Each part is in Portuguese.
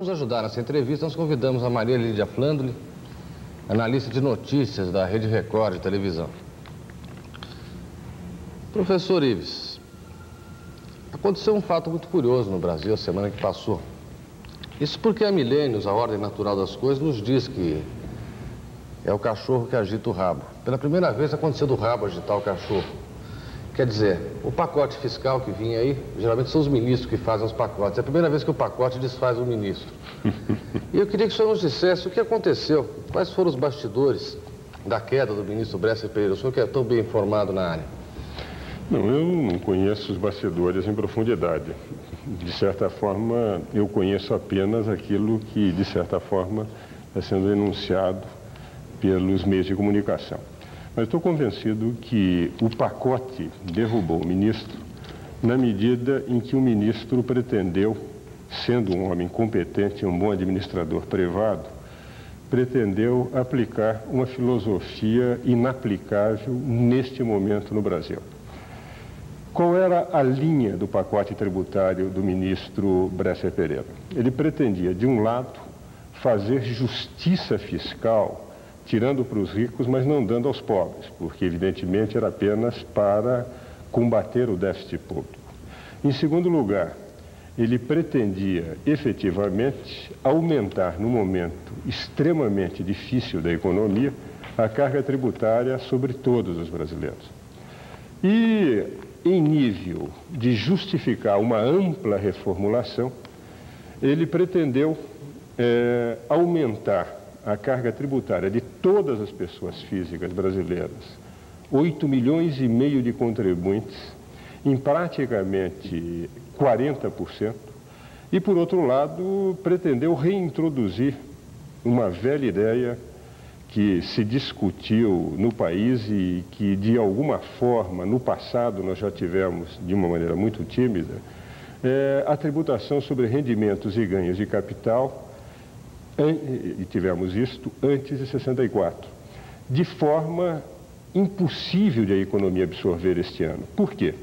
Para nos ajudar nessa entrevista, nós convidamos a Maria Lídia Flandre, analista de notícias da Rede Record de televisão. Professor Ives, aconteceu um fato muito curioso no Brasil a semana que passou. Isso porque há milênios a ordem natural das coisas nos diz que é o cachorro que agita o rabo. Pela primeira vez aconteceu do rabo agitar o cachorro. Quer dizer, o pacote fiscal que vinha aí, geralmente são os ministros que fazem os pacotes. É a primeira vez que o pacote desfaz o ministro. E eu queria que o senhor nos dissesse o que aconteceu, quais foram os bastidores da queda do ministro Bresser Pereira. O senhor que é tão bem informado na área. Não, eu não conheço os bastidores em profundidade. De certa forma, eu conheço apenas aquilo que, de certa forma, está sendo denunciado pelos meios de comunicação. Mas estou convencido que o pacote derrubou o ministro na medida em que o ministro pretendeu, sendo um homem competente e um bom administrador privado, pretendeu aplicar uma filosofia inaplicável neste momento no Brasil. Qual era a linha do pacote tributário do ministro Bresser Pereira? Ele pretendia, de um lado, fazer justiça fiscal, tirando para os ricos, mas não dando aos pobres, porque, evidentemente, era apenas para combater o déficit público. Em segundo lugar, ele pretendia, efetivamente, aumentar, num momento extremamente difícil da economia, a carga tributária sobre todos os brasileiros. E, em nível de justificar uma ampla reformulação, ele pretendeu aumentar a carga tributária de todas as pessoas físicas brasileiras, 8,5 milhões de contribuintes, em praticamente 40%, e, por outro lado, pretendeu reintroduzir uma velha ideia que se discutiu no país e que, de alguma forma, no passado nós já tivemos, de uma maneira muito tímida, a tributação sobre rendimentos e ganhos de capital, e tivemos isto antes de 64, de forma impossível de a economia absorver este ano. Por quê?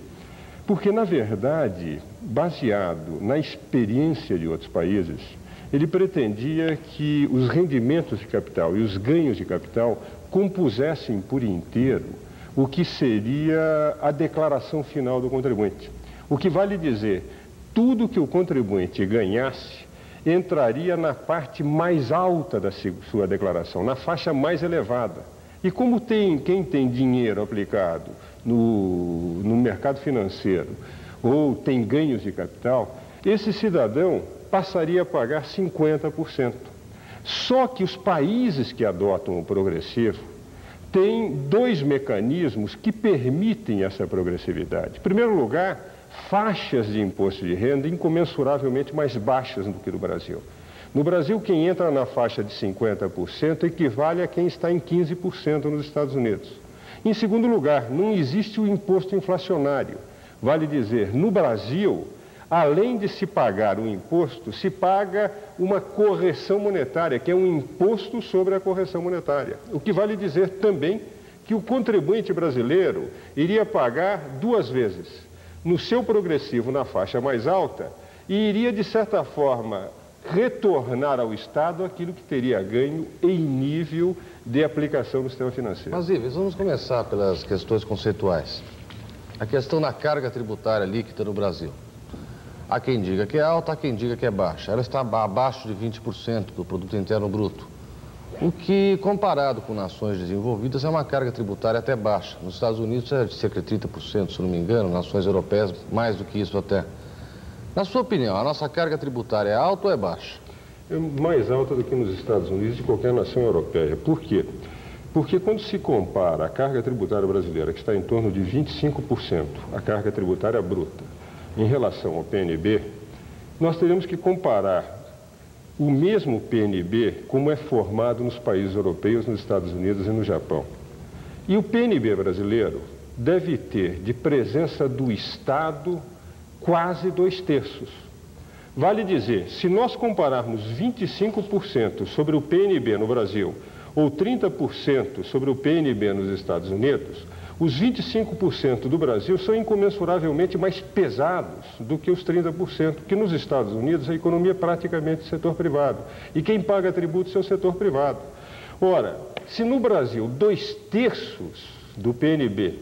Porque, na verdade, baseado na experiência de outros países, ele pretendia que os rendimentos de capital e os ganhos de capital compusessem por inteiro o que seria a declaração final do contribuinte. O que vale dizer, tudo que o contribuinte ganhasse entraria na parte mais alta da sua declaração, na faixa mais elevada. E como quem tem dinheiro aplicado no mercado financeiro ou tem ganhos de capital, esse cidadão passaria a pagar 50%. Só que os países que adotam o progressivo têm dois mecanismos que permitem essa progressividade. Em primeiro lugar, faixas de imposto de renda incomensuravelmente mais baixas do que no Brasil. No Brasil, quem entra na faixa de 50% equivale a quem está em 15% nos Estados Unidos. Em segundo lugar, não existe o imposto inflacionário. Vale dizer, no Brasil, além de se pagar o imposto, se paga uma correção monetária, que é um imposto sobre a correção monetária. O que vale dizer também que o contribuinte brasileiro iria pagar duas vezes. No seu progressivo na faixa mais alta, e iria, de certa forma, retornar ao Estado aquilo que teria ganho em nível de aplicação do sistema financeiro. Mas, Ives, vamos começar pelas questões conceituais. A questão da carga tributária líquida no Brasil. Há quem diga que é alta, há quem diga que é baixa. Ela está abaixo de 20% do produto interno bruto. O que, comparado com nações desenvolvidas, é uma carga tributária até baixa. Nos Estados Unidos é de cerca de 30%, se não me engano, nações europeias mais do que isso até. Na sua opinião, a nossa carga tributária é alta ou é baixa? É mais alta do que nos Estados Unidos e de qualquer nação europeia. Por quê? Porque quando se compara a carga tributária brasileira, que está em torno de 25%, a carga tributária bruta, em relação ao PNB, nós teremos que comparar o mesmo PNB como é formado nos países europeus, nos Estados Unidos e no Japão. E o PNB brasileiro deve ter de presença do Estado quase 2/3. Vale dizer, se nós compararmos 25% sobre o PNB no Brasil ou 30% sobre o PNB nos Estados Unidos, Os 25% do Brasil são incomensuravelmente mais pesados do que os 30%, que nos Estados Unidos a economia é praticamente setor privado. E quem paga tributos é o setor privado. Ora, se no Brasil 2/3 do PNB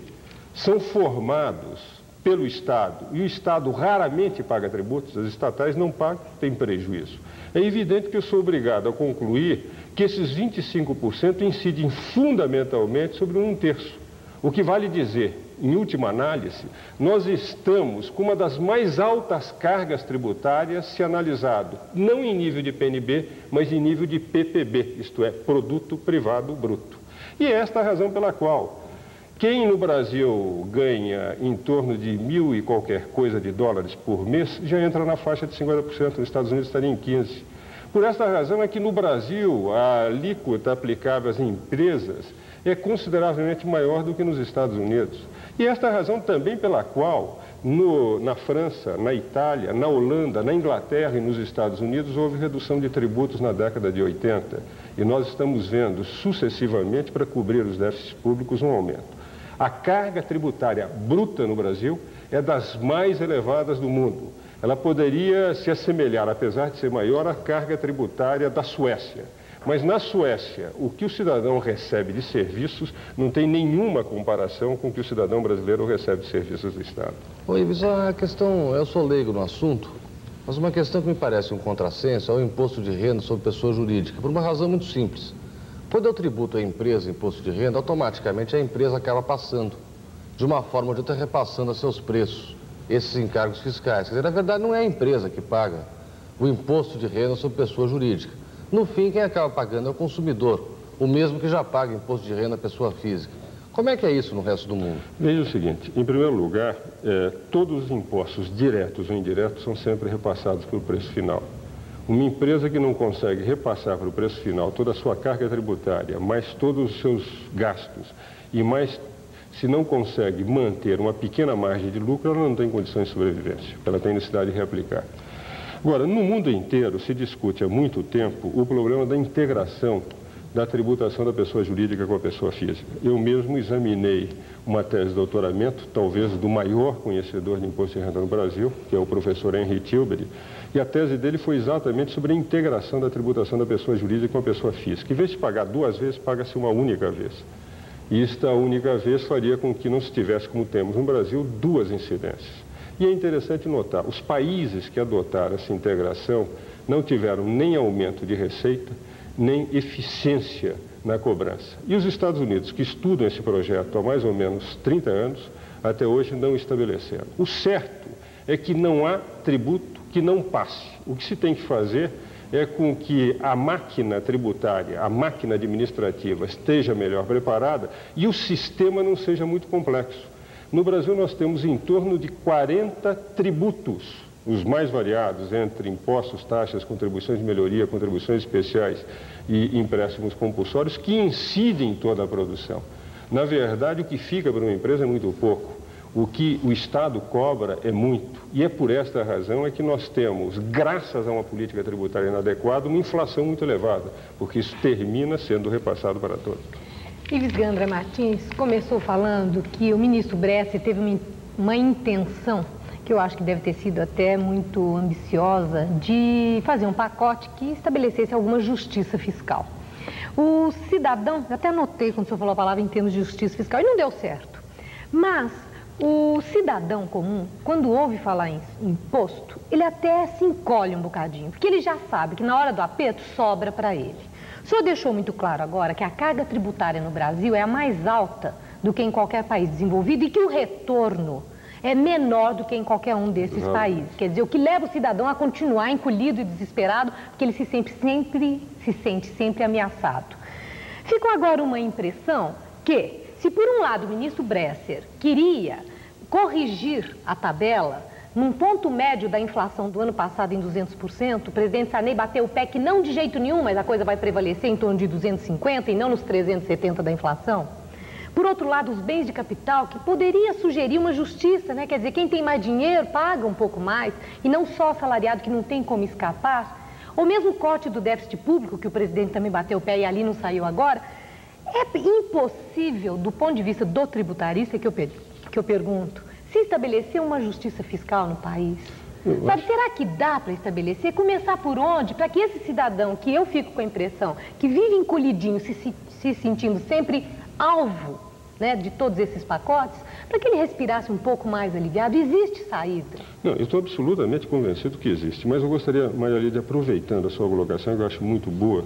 são formados pelo Estado e o Estado raramente paga tributos, as estatais não pagam, tem prejuízo. É evidente que eu sou obrigado a concluir que esses 25% incidem fundamentalmente sobre 1/3. O que vale dizer, em última análise, nós estamos com uma das mais altas cargas tributárias se analisado, não em nível de PNB, mas em nível de PPB, isto é, Produto Privado Bruto. E é esta a razão pela qual quem no Brasil ganha em torno de 1.000 e qualquer coisa de dólares por mês, já entra na faixa de 50%, nos Estados Unidos estaria em 15%. Por esta razão é que no Brasil a alíquota aplicável às empresas é consideravelmente maior do que nos Estados Unidos. E esta é a razão também pela qual na França, na Itália, na Holanda, na Inglaterra e nos Estados Unidos houve redução de tributos na década de 80. E nós estamos vendo sucessivamente, para cobrir os déficits públicos, um aumento. A carga tributária bruta no Brasil é das mais elevadas do mundo. Ela poderia se assemelhar, apesar de ser maior, à carga tributária da Suécia. Mas na Suécia, o que o cidadão recebe de serviços não tem nenhuma comparação com o que o cidadão brasileiro recebe de serviços do Estado. Oi, Ives, a questão, eu sou leigo no assunto, mas uma questão que me parece um contrassenso é o imposto de renda sobre pessoa jurídica, por uma razão muito simples. Quando eu tributo a empresa imposto de renda, automaticamente a empresa acaba passando, de uma forma ou de outra, repassando a seus preços esses encargos fiscais. Quer dizer, na verdade, não é a empresa que paga o imposto de renda sobre pessoa jurídica. No fim, quem acaba pagando é o consumidor, o mesmo que já paga imposto de renda à pessoa física. Como é que é isso no resto do mundo? Veja o seguinte, em primeiro lugar, todos os impostos diretos ou indiretos são sempre repassados para o preço final. Uma empresa que não consegue repassar para o preço final toda a sua carga tributária, mais todos os seus gastos, e mais, se não consegue manter uma pequena margem de lucro, ela não tem condições de sobrevivência, ela tem necessidade de reaplicar. Agora, no mundo inteiro se discute há muito tempo o problema da integração da tributação da pessoa jurídica com a pessoa física. Eu mesmo examinei uma tese de doutoramento, talvez do maior conhecedor de imposto de renda no Brasil, que é o professor Henry Tilbury, e a tese dele foi exatamente sobre a integração da tributação da pessoa jurídica com a pessoa física. Em vez de pagar 2 vezes, paga-se uma única vez. E esta única vez faria com que não se tivesse, como temos no Brasil, 2 incidências. E é interessante notar, os países que adotaram essa integração não tiveram nem aumento de receita, nem eficiência na cobrança. E os Estados Unidos, que estudam esse projeto há mais ou menos 30 anos, até hoje não estabeleceram. O certo é que não há tributo que não passe. O que se tem que fazer é com que a máquina tributária, a máquina administrativa esteja melhor preparada e o sistema não seja muito complexo. No Brasil nós temos em torno de 40 tributos, os mais variados, entre impostos, taxas, contribuições de melhoria, contribuições especiais e empréstimos compulsórios, que incidem em toda a produção. Na verdade, o que fica para uma empresa é muito pouco. O que o Estado cobra é muito. E é por esta razão é que nós temos, graças a uma política tributária inadequada, uma inflação muito elevada, porque isso termina sendo repassado para todos. Ives Gandra Martins começou falando que o ministro Bresser teve uma intenção, que eu acho que deve ter sido até muito ambiciosa, de fazer um pacote que estabelecesse alguma justiça fiscal. O cidadão, até anotei quando o senhor falou a palavra em termos de justiça fiscal, e não deu certo. Mas o cidadão comum, quando ouve falar em imposto, ele até se encolhe um bocadinho, porque ele já sabe que na hora do aperto sobra para ele. O senhor deixou muito claro agora que a carga tributária no Brasil é a mais alta do que em qualquer país desenvolvido e que o retorno é menor do que em qualquer um desses países. Quer dizer, o que leva o cidadão a continuar encolhido e desesperado, porque ele se sente sempre ameaçado. Ficou agora uma impressão que, se por um lado o ministro Bresser queria corrigir a tabela, num ponto médio da inflação do ano passado em 200%, o presidente Sarney bateu o pé que não de jeito nenhum, mas a coisa vai prevalecer em torno de 250% e não nos 370% da inflação. Por outro lado, os bens de capital, que poderia sugerir uma justiça, né? Quer dizer, quem tem mais dinheiro paga um pouco mais, e não só o assalariado que não tem como escapar. Ou mesmo o corte do déficit público, que o presidente também bateu o pé e ali não saiu agora. É impossível, do ponto de vista do tributarista, que eu pergunto, se estabelecer uma justiça fiscal no país? Sabe, será que dá para estabelecer? Começar por onde? Para que esse cidadão, que eu fico com a impressão, que vive encolhidinho, se sentindo sempre alvo, né, de todos esses pacotes, para que ele respirasse um pouco mais aliviado? Existe saída? Não, eu estou absolutamente convencido que existe, mas eu gostaria, Maria Lídia, aproveitando a sua colocação, que eu acho muito boa,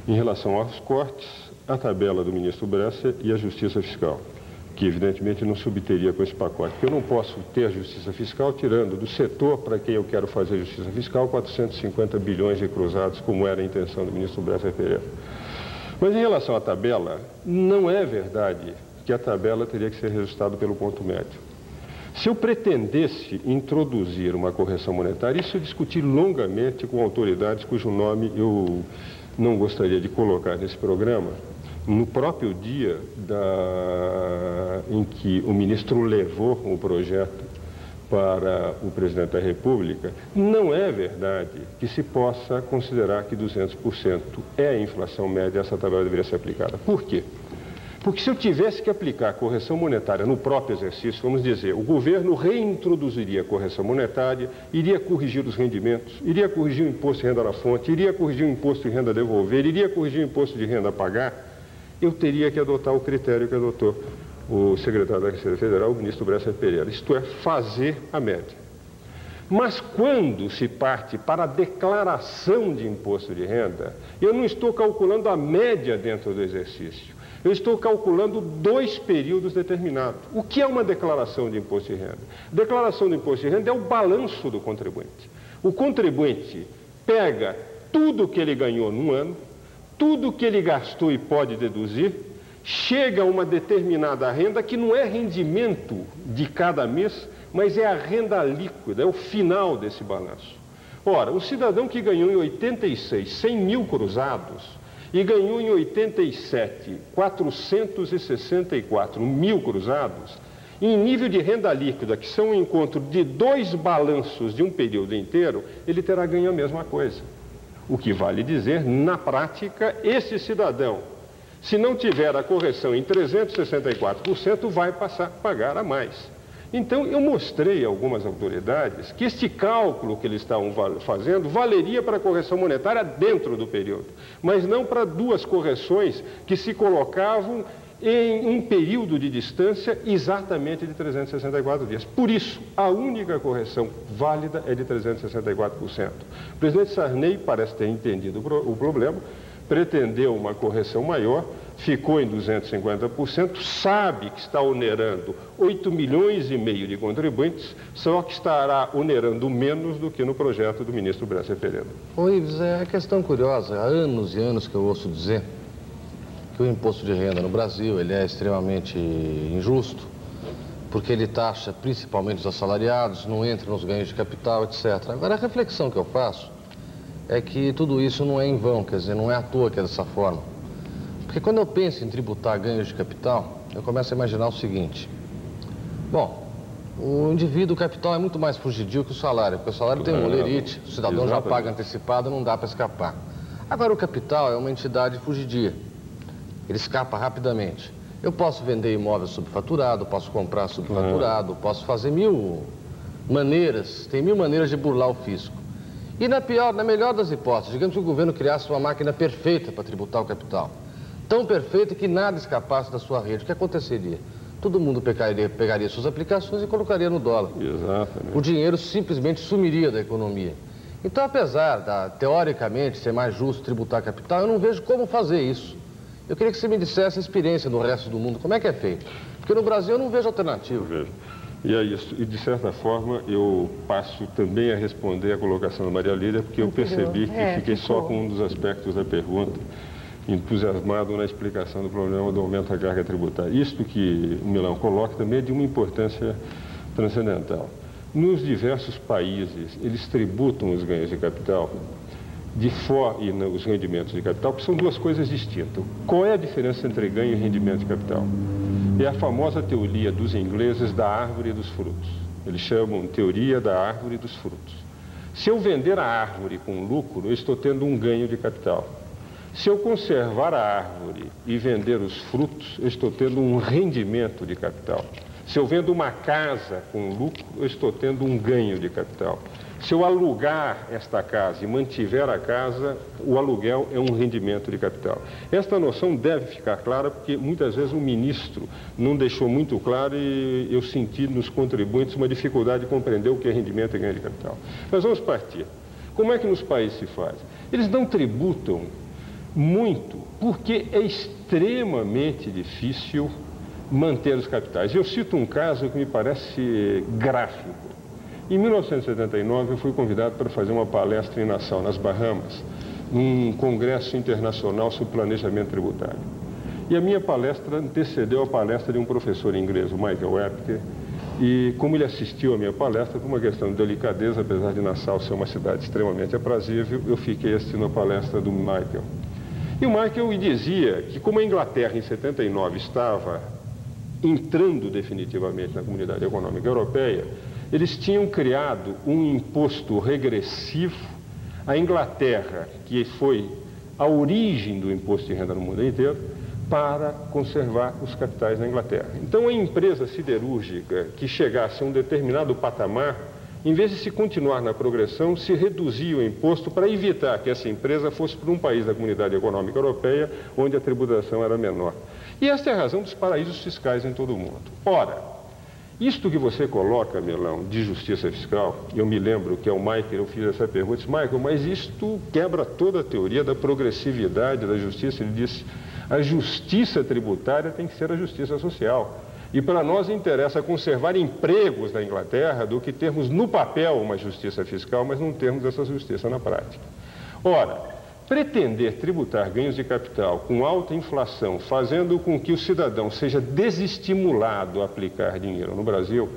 em relação aos cortes, a tabela do ministro Bresser e a Justiça Fiscal, que evidentemente não se obteria com esse pacote, porque eu não posso ter a Justiça Fiscal tirando do setor para quem eu quero fazer Justiça Fiscal 450 bilhões de cruzados, como era a intenção do ministro Bresser Pereira. Mas em relação à tabela, não é verdade que a tabela teria que ser reajustada pelo ponto médio. Se eu pretendesse introduzir uma correção monetária, isso eu discuti longamente com autoridades cujo nome eu não gostaria de colocar nesse programa, no próprio dia em que o ministro levou o projeto para o presidente da República, não é verdade que se possa considerar que 200% é a inflação média, essa tabela deveria ser aplicada. Por quê? Porque se eu tivesse que aplicar a correção monetária no próprio exercício, vamos dizer, o governo reintroduziria a correção monetária, iria corrigir os rendimentos, iria corrigir o imposto de renda na fonte, iria corrigir o imposto de renda a devolver, iria corrigir o imposto de renda a pagar, eu teria que adotar o critério que adotou o secretário da Receita Federal, o ministro Bresser Pereira, isto é, fazer a média. Mas quando se parte para a declaração de imposto de renda, eu não estou calculando a média dentro do exercício. Eu estou calculando 2 períodos determinados. O que é uma declaração de imposto de renda? Declaração de imposto de renda é o balanço do contribuinte. O contribuinte pega tudo que ele ganhou num ano, tudo que ele gastou e pode deduzir, chega a uma determinada renda que não é rendimento de cada mês, mas é a renda líquida, é o final desse balanço. Ora, o cidadão que ganhou em 86 100 mil cruzados e ganhou em 87 464 mil cruzados, em nível de renda líquida, que são o encontro de 2 balanços de um período inteiro, ele terá ganho a mesma coisa. O que vale dizer, na prática, esse cidadão, se não tiver a correção em 364%, vai passar a pagar a mais. Então, eu mostrei a algumas autoridades que este cálculo que eles estavam fazendo valeria para a correção monetária dentro do período, mas não para 2 correções que se colocavam em um período de distância exatamente de 364 dias. Por isso, a única correção válida é de 364%. O presidente Sarney parece ter entendido o problema, pretendeu uma correção maior, ficou em 250%, sabe que está onerando 8 milhões e meio de contribuintes, só que estará onerando menos do que no projeto do ministro Bresser Pereira. Ô Ives, é questão curiosa, há anos e anos que eu ouço dizer que o imposto de renda no Brasil ele é extremamente injusto, porque ele taxa principalmente os assalariados, não entra nos ganhos de capital, etc. Agora, a reflexão que eu faço é que tudo isso não é em vão, quer dizer, não é à toa que é dessa forma. Porque quando eu penso em tributar ganhos de capital, eu começo a imaginar o seguinte. Bom, o indivíduo, o capital é muito mais fugidio que o salário, porque o salário tem um olerite, o cidadão já paga antecipado, não dá para escapar. Agora, o capital é uma entidade fugidia, ele escapa rapidamente. Eu posso vender imóvel subfaturado, posso comprar subfaturado, posso fazer 1000 maneiras, tem 1000 maneiras de burlar o fisco. E na melhor das hipóteses, digamos que o governo criasse uma máquina perfeita para tributar o capital. Tão perfeita que nada escapasse da sua rede. O que aconteceria? Todo mundo pegaria suas aplicações e colocaria no dólar. Exatamente. O dinheiro simplesmente sumiria da economia. Então, apesar teoricamente, ser mais justo tributar capital, eu não vejo como fazer isso. Eu queria que você me dissesse a experiência no resto do mundo. Como é que é feito? Porque no Brasil eu não vejo alternativa. Eu vejo. E é isso. E, de certa forma, eu passo também a responder a colocação da Maria Lídia, porque eu percebi que fiquei só com um dos aspectos da pergunta, entusiasmado na explicação do problema do aumento da carga tributária. Isto que o Milão coloca também é de uma importância transcendental. Nos diversos países, eles tributam os ganhos de capital e os rendimentos de capital, que são 2 coisas distintas. Qual é a diferença entre ganho e rendimento de capital? É a famosa teoria dos ingleses da árvore e dos frutos. Eles chamam teoria da árvore e dos frutos. Se eu vender a árvore com lucro, eu estou tendo um ganho de capital. Se eu conservar a árvore e vender os frutos, eu estou tendo um rendimento de capital. Se eu vendo uma casa com lucro, eu estou tendo um ganho de capital. Se eu alugar esta casa e mantiver a casa, o aluguel é um rendimento de capital. Esta noção deve ficar clara, porque muitas vezes o ministro não deixou muito claro e eu senti nos contribuintes uma dificuldade de compreender o que é rendimento e ganho de capital. Mas vamos partir. Como é que nos países se faz? Eles não tributam muito, porque é extremamente difícil manter os capitais. Eu cito um caso que me parece gráfico. Em 1979, eu fui convidado para fazer uma palestra em Nassau, nas Bahamas, num congresso internacional sobre planejamento tributário. E a minha palestra antecedeu a palestra de um professor inglês, o Michael Webster, e como ele assistiu à minha palestra, por uma questão de delicadeza, apesar de Nassau ser uma cidade extremamente aprazível, eu fiquei assistindo a palestra do Michael. E o Michael me dizia que como a Inglaterra, em 79, estava entrando definitivamente na Comunidade Econômica Europeia, eles tinham criado um imposto regressivo. A Inglaterra, que foi a origem do imposto de renda no mundo inteiro, para conservar os capitais na Inglaterra. Então, a empresa siderúrgica que chegasse a um determinado patamar, em vez de se continuar na progressão, se reduzia o imposto para evitar que essa empresa fosse para um país da Comunidade Econômica Europeia, onde a tributação era menor. E esta é a razão dos paraísos fiscais em todo o mundo. Ora, isto que você coloca, Milão, de justiça fiscal, eu me lembro que ao Michael eu fiz essa pergunta, disse, Michael, mas isto quebra toda a teoria da progressividade da justiça. Ele disse, a justiça tributária tem que ser a justiça social. E para nós interessa conservar empregos na Inglaterra do que termos no papel uma justiça fiscal, mas não termos essa justiça na prática. Ora, pretender tributar ganhos de capital com alta inflação, fazendo com que o cidadão seja desestimulado a aplicar dinheiro no Brasil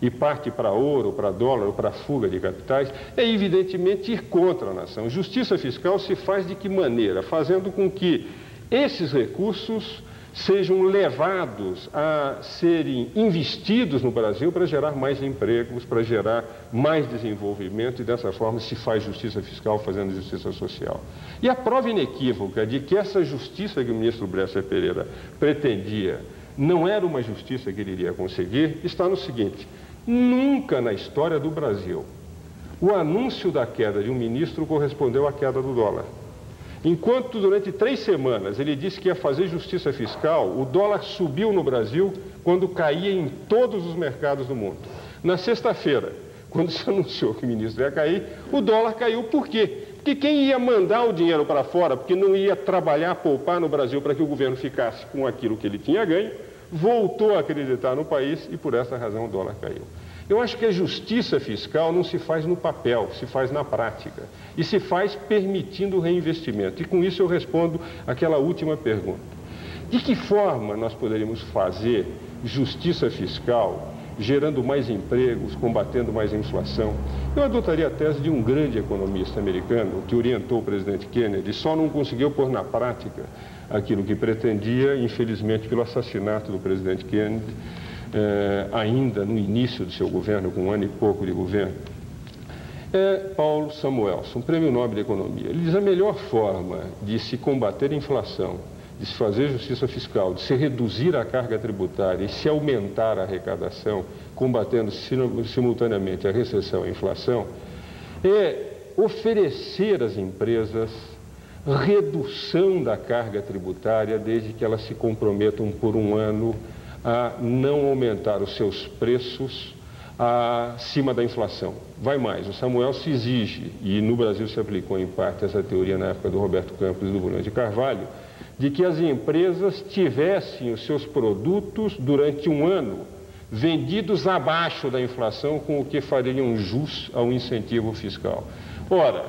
e parte para ouro, para dólar ou para fuga de capitais, é evidentemente ir contra a nação. Justiça fiscal se faz de que maneira? Fazendo com que esses recursos sejam levados a serem investidos no Brasil para gerar mais empregos, para gerar mais desenvolvimento, e dessa forma se faz justiça fiscal fazendo justiça social. E a prova inequívoca de que essa justiça que o ministro Bresser Pereira pretendia não era uma justiça que ele iria conseguir está no seguinte: nunca na história do Brasil o anúncio da queda de um ministro correspondeu à queda do dólar. Enquanto durante 3 semanas ele disse que ia fazer justiça fiscal, o dólar subiu no Brasil quando caía em todos os mercados do mundo. Na sexta-feira, quando se anunciou que o ministro ia cair, o dólar caiu. Por quê? Porque quem ia mandar o dinheiro para fora, porque não ia trabalhar, poupar no Brasil para que o governo ficasse com aquilo que ele tinha ganho, voltou a acreditar no país e por essa razão o dólar caiu. Eu acho que a justiça fiscal não se faz no papel, se faz na prática. E se faz permitindo o reinvestimento. E com isso eu respondo aquela última pergunta. De que forma nós poderíamos fazer justiça fiscal, gerando mais empregos, combatendo mais a inflação? Eu adotaria a tese de um grande economista americano que orientou o presidente Kennedy, só não conseguiu pôr na prática aquilo que pretendia, infelizmente pelo assassinato do presidente Kennedy, ainda no início do seu governo, com 1 ano e pouco de governo, é Paulo Samuelson, Prêmio Nobel de Economia. Ele diz: a melhor forma de se combater a inflação, de se fazer justiça fiscal, de se reduzir a carga tributária e se aumentar a arrecadação, combatendo simultaneamente a recessão e a inflação, é oferecer às empresas redução da carga tributária desde que elas se comprometam por 1 ano a não aumentar os seus preços acima da inflação. Vai mais, o Samuel se exige, e no Brasil se aplicou em parte essa teoria na época do Roberto Campos e do Bulhões de Carvalho, de que as empresas tivessem os seus produtos durante 1 ano vendidos abaixo da inflação, com o que fariam jus ao incentivo fiscal. Ora,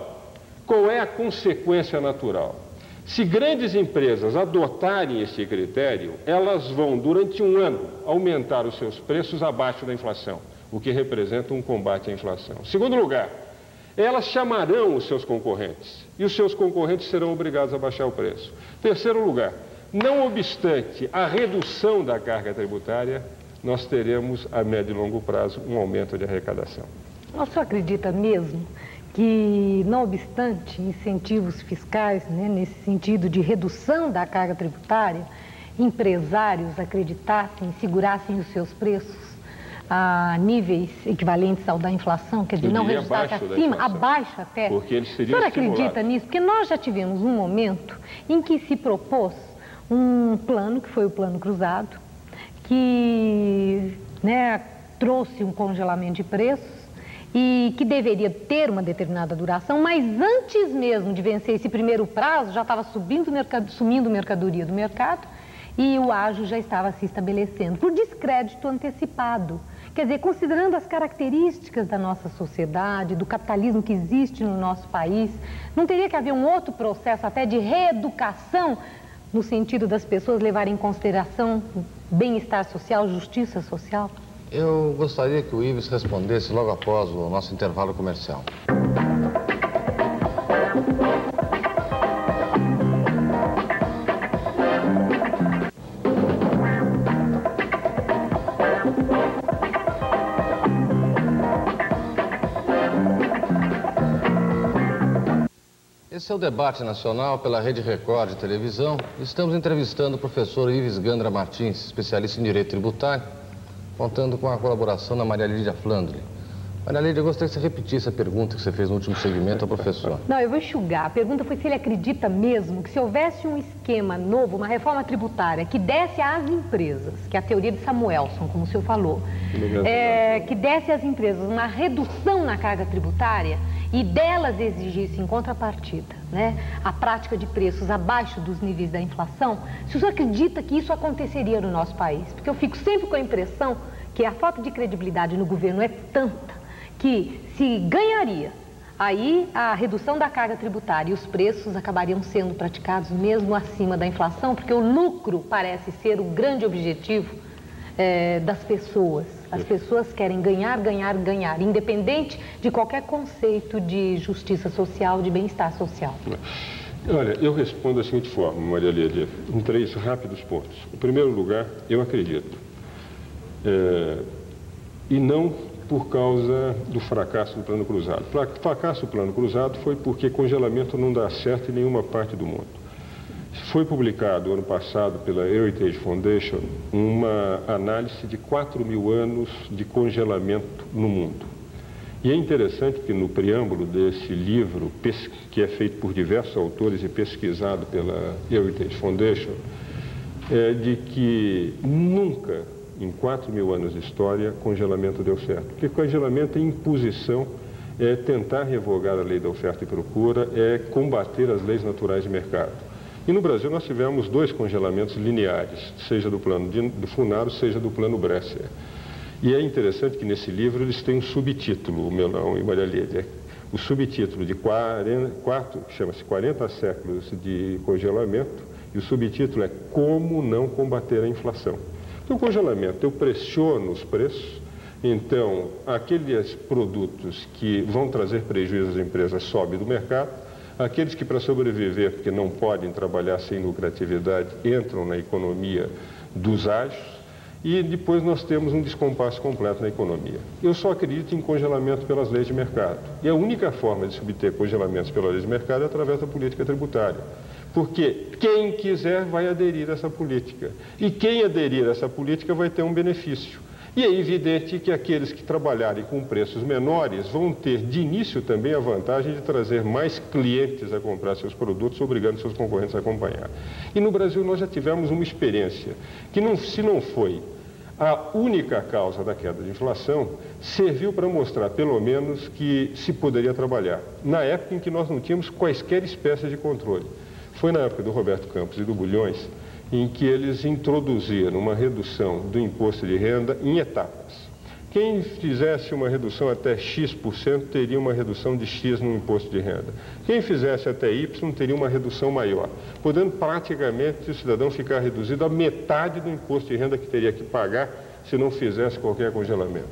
qual é a consequência natural? Se grandes empresas adotarem esse critério, elas vão, durante 1 ano, aumentar os seus preços abaixo da inflação, o que representa um combate à inflação. Segundo lugar, elas chamarão os seus concorrentes, e os seus concorrentes serão obrigados a baixar o preço. Terceiro lugar, não obstante a redução da carga tributária, nós teremos, a médio e longo prazo, um aumento de arrecadação. O senhor acredita mesmo que, não obstante incentivos fiscais, né, nesse sentido de redução da carga tributária, empresários acreditassem, segurassem os seus preços a níveis equivalentes ao da inflação, quer dizer, não reduzasse acima, abaixo até. Porque eles seriam estimulados. O senhor acredita nisso? Porque nós já tivemos um momento em que se propôs um plano, que foi o Plano Cruzado, que, né, trouxe um congelamento de preços e que deveria ter uma determinada duração, mas antes mesmo de vencer esse primeiro prazo, já estava sumindo mercadoria do mercado e o ágio já estava se estabelecendo, por descrédito antecipado. Quer dizer, considerando as características da nossa sociedade, do capitalismo que existe no nosso país, não teria que haver um outro processo até de reeducação, no sentido das pessoas levarem em consideração bem-estar social, justiça social? Eu gostaria que o Ives respondesse logo após o nosso intervalo comercial. Esse é o debate nacional pela Rede Record de televisão. Estamos entrevistando o professor Ives Gandra Martins, especialista em direito tributário, contando com a colaboração da Maria Lídia Flandre. Maria Lídia, eu gostaria que você repetisse a pergunta que você fez no último segmento ao professor. Não, eu vou enxugar. A pergunta foi se ele acredita mesmo que se houvesse um esquema novo, uma reforma tributária, que desse às empresas, que é a teoria de Samuelson, como o senhor falou, que desse às empresas uma redução na carga tributária e delas exigisse em contrapartida, né, a prática de preços abaixo dos níveis da inflação, se o senhor acredita que isso aconteceria no nosso país? Porque eu fico sempre com a impressão que a falta de credibilidade no governo é tanta que se ganharia aí a redução da carga tributária e os preços acabariam sendo praticados mesmo acima da inflação, porque o lucro parece ser o grande objetivo das pessoas. As pessoas querem ganhar, ganhar, ganhar, independente de qualquer conceito de justiça social, de bem-estar social. Olha, eu respondo da seguinte forma, Maria Lídia, em 3 rápidos pontos. Em primeiro lugar, eu acredito, e não por causa do fracasso do Plano Cruzado. O fracasso do Plano Cruzado foi porque congelamento não dá certo em nenhuma parte do mundo. Foi publicado ano passado pela Heritage Foundation uma análise de 4.000 anos de congelamento no mundo. E é interessante que no preâmbulo desse livro, que é feito por diversos autores e pesquisado pela Heritage Foundation, de que nunca, em 4.000 anos de história, congelamento deu certo. Porque congelamento é imposição, é tentar revogar a lei da oferta e procura, é combater as leis naturais de mercado. E no Brasil nós tivemos 2 congelamentos lineares, seja do plano do Funaro, seja do plano Bresser. E é interessante que nesse livro eles têm um subtítulo, o Melão e Maria Lídia. O subtítulo de 4, chama-se 40 séculos de congelamento, e o subtítulo é Como não combater a inflação. Então, o congelamento, eu pressiono os preços, então aqueles produtos que vão trazer prejuízo às empresas sobem do mercado, aqueles que, para sobreviver, porque não podem trabalhar sem lucratividade, entram na economia dos ágios, e depois nós temos um descompasso completo na economia. Eu só acredito em congelamento pelas leis de mercado. E a única forma de se obter congelamentos pelas leis de mercado é através da política tributária. Porque quem quiser vai aderir a essa política. E quem aderir a essa política vai ter um benefício. E é evidente que aqueles que trabalharem com preços menores vão ter de início também a vantagem de trazer mais clientes a comprar seus produtos, obrigando seus concorrentes a acompanhar. E no Brasil nós já tivemos uma experiência que, se não foi a única causa da queda de inflação, serviu para mostrar, pelo menos, que se poderia trabalhar. Na época em que nós não tínhamos quaisquer espécie de controle. Foi na época do Roberto Campos e do Bulhões, em que eles introduziram uma redução do imposto de renda em etapas. Quem fizesse uma redução até X% teria uma redução de X no imposto de renda. Quem fizesse até Y teria uma redução maior, podendo praticamente o cidadão ficar reduzido a metade do imposto de renda que teria que pagar se não fizesse qualquer congelamento.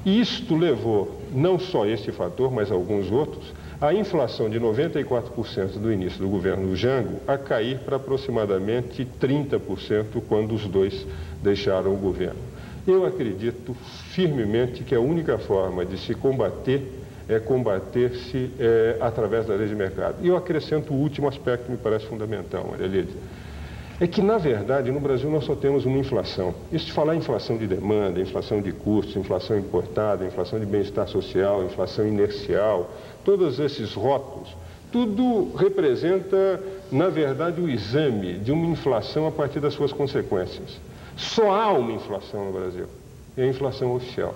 Isto levou, não só este fator, mas alguns outros, a inflação de 94% do início do governo Jango a cair para aproximadamente 30% quando os dois deixaram o governo. Eu acredito firmemente que a única forma de se combater combater-se através da lei de mercado. E eu acrescento o último aspecto que me parece fundamental, Maria Lídia. É que, na verdade, no Brasil nós só temos uma inflação. Isso de falar em inflação de demanda, inflação de custos, inflação importada, inflação de bem-estar social, inflação inercial, todos esses rótulos, tudo representa, na verdade, o exame de uma inflação a partir das suas consequências. Só há uma inflação no Brasil, é a inflação oficial.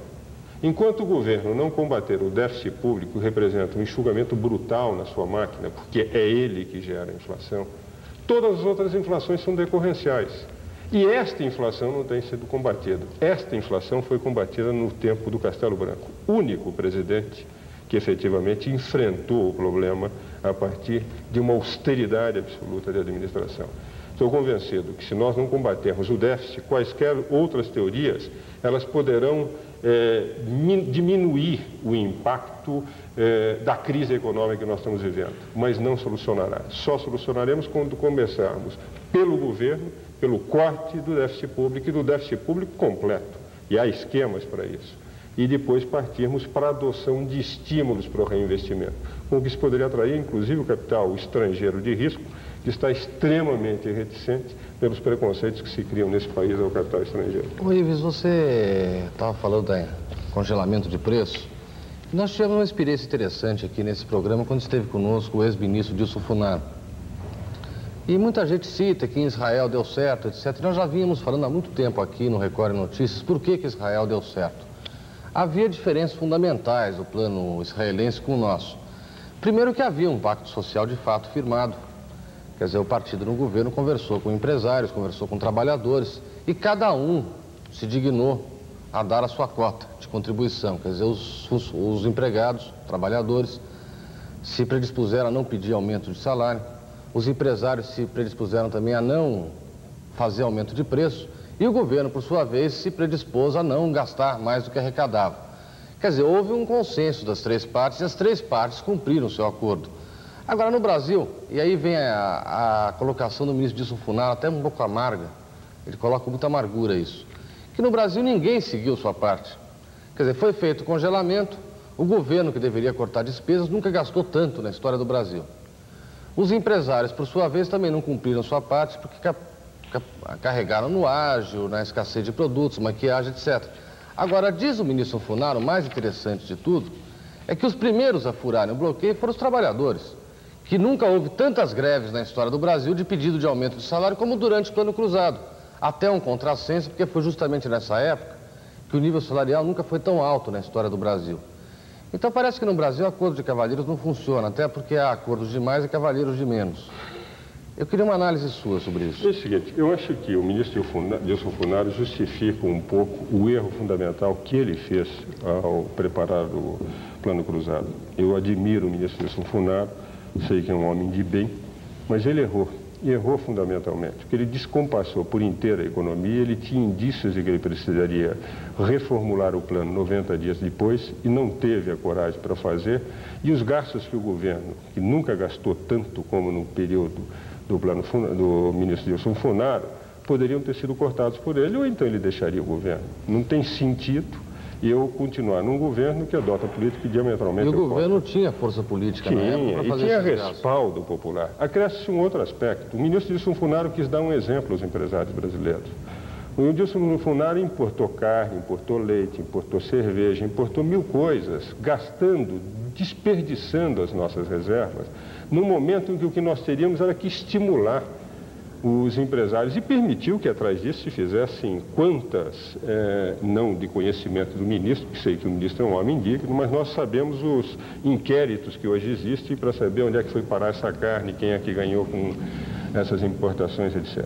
Enquanto o governo não combater o déficit público, que representa um enxugamento brutal na sua máquina, porque é ele que gera a inflação, todas as outras inflações são decorrenciais. E esta inflação não tem sido combatida. Esta inflação foi combatida no tempo do Castelo Branco. Único presidente que efetivamente enfrentou o problema a partir de uma austeridade absoluta de administração. Estou convencido que se nós não combatermos o déficit, quaisquer outras teorias, elas poderão diminuir o impacto da crise econômica que nós estamos vivendo, mas não solucionará. Só solucionaremos quando começarmos pelo governo, pelo corte do déficit público e do déficit público completo. E há esquemas para isso. E depois partirmos para a adoção de estímulos para o reinvestimento, com que isso poderia atrair, inclusive, o capital estrangeiro de risco, que está extremamente reticente pelos preconceitos que se criam nesse país ao capital estrangeiro. Ô Ives, você estava falando de congelamento de preço. Nós tivemos uma experiência interessante aqui nesse programa quando esteve conosco o ex-ministro Dilson Funaro. E muita gente cita que em Israel deu certo, etc. Nós já vínhamos falando há muito tempo aqui no Record Notícias por que Israel deu certo. Havia diferenças fundamentais do plano israelense com o nosso. Primeiro que havia um pacto social de fato firmado. Quer dizer, o partido no governo conversou com empresários, conversou com trabalhadores e cada um se dignou a dar a sua cota de contribuição. Quer dizer, os empregados, trabalhadores, se predispuseram a não pedir aumento de salário, os empresários se predispuseram também a não fazer aumento de preço e o governo, por sua vez, se predispôs a não gastar mais do que arrecadava. Quer dizer, houve um consenso das três partes e as três partes cumpriram o seu acordo. Agora, no Brasil, e aí vem a colocação do ministro Dilson Funaro, até um pouco amarga, ele coloca com muita amargura isso, que no Brasil ninguém seguiu sua parte. Quer dizer, foi feito o congelamento, o governo que deveria cortar despesas nunca gastou tanto na história do Brasil. Os empresários, por sua vez, também não cumpriram sua parte porque carregaram no ágio, na escassez de produtos, maquiagem, etc. Agora, diz o ministro Funaro, o mais interessante de tudo, é que os primeiros a furarem o bloqueio foram os trabalhadores, que nunca houve tantas greves na história do Brasil de pedido de aumento de salário como durante o Plano Cruzado. Até um contrassenso, porque foi justamente nessa época que o nível salarial nunca foi tão alto na história do Brasil. Então parece que no Brasil o acordo de cavalheiros não funciona, até porque há acordos de mais e cavalheiros de menos. Eu queria uma análise sua sobre isso. É o seguinte, eu acho que o ministro Dilson Funaro justifica um pouco o erro fundamental que ele fez ao preparar o Plano Cruzado. Eu admiro o ministro Dilson Funaro, sei que é um homem de bem, mas ele errou. E errou fundamentalmente, porque ele descompassou por inteira a economia, ele tinha indícios de que ele precisaria reformular o plano 90 dias depois e não teve a coragem para fazer. E os gastos que o governo, que nunca gastou tanto como no período do ministro Dilson Funaro, poderiam ter sido cortados por ele, ou então ele deixaria o governo. Não tem sentido eu continuar num governo que adota política diametralmente oposta. E o governo tinha força política na época para fazer e tinha respaldo popular. Acresce-se um outro aspecto. O ministro Dilson Funaro quis dar um exemplo aos empresários brasileiros. O Dilson Funaro importou carne, importou leite, importou cerveja, importou mil coisas, gastando, desperdiçando as nossas reservas, num momento em que o que nós teríamos era que estimular os empresários e permitiu que atrás disso se fizessem quantas, não de conhecimento do ministro, que sei que o ministro é um homem digno, mas nós sabemos os inquéritos que hoje existem para saber onde é que foi parar essa carne, quem é que ganhou com essas importações, etc.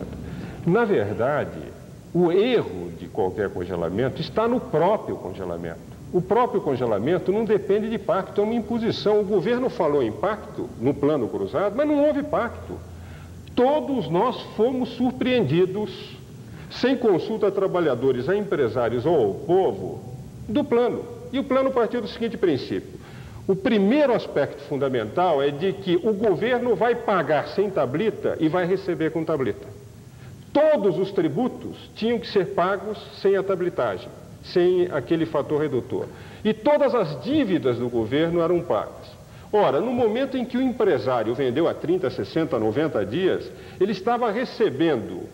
Na verdade, o erro de qualquer congelamento está no próprio congelamento. O próprio congelamento não depende de pacto, é uma imposição. O governo falou em pacto no Plano Cruzado, mas não houve pacto. Todos nós fomos surpreendidos, sem consulta a trabalhadores, a empresários ou ao povo, do plano. E o plano partiu do seguinte princípio. O primeiro aspecto fundamental é de que o governo vai pagar sem tablita e vai receber com tablita. Todos os tributos tinham que ser pagos sem a tablitagem. sem aquele fator redutor. E todas as dívidas do governo eram pagas. Ora, no momento em que o empresário vendeu a 30, 60, 90 dias, ele estava recebendo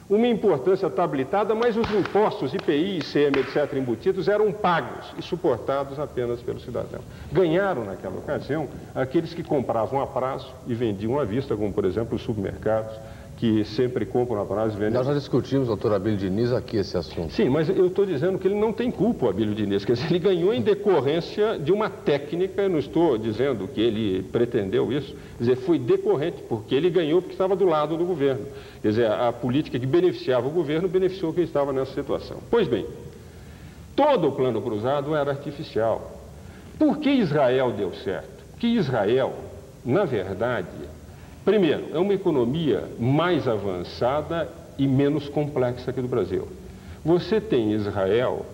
uma importância tablitada, mas os impostos, IPI, ICM, etc., embutidos, eram pagos e suportados apenas pelo cidadão. Ganharam, naquela ocasião, aqueles que compravam a prazo e vendiam à vista, como, por exemplo, os supermercados, que sempre compram a prazo e vendem. Nós já discutimos, doutor Abílio Diniz, aqui esse assunto. Sim, mas eu estou dizendo que ele não tem culpa, o Abílio Diniz. Quer dizer, ele ganhou em decorrência de uma técnica, não estou dizendo que ele pretendeu isso, quer dizer, foi decorrente, porque ele ganhou porque estava do lado do governo. Quer dizer, a política que beneficiava o governo beneficiou quem estava nessa situação. Pois bem, todo o plano cruzado era artificial. Por que Israel deu certo? Porque Israel, na verdade, primeiro, é uma economia mais avançada e menos complexa que a do Brasil. Você tem em Israel,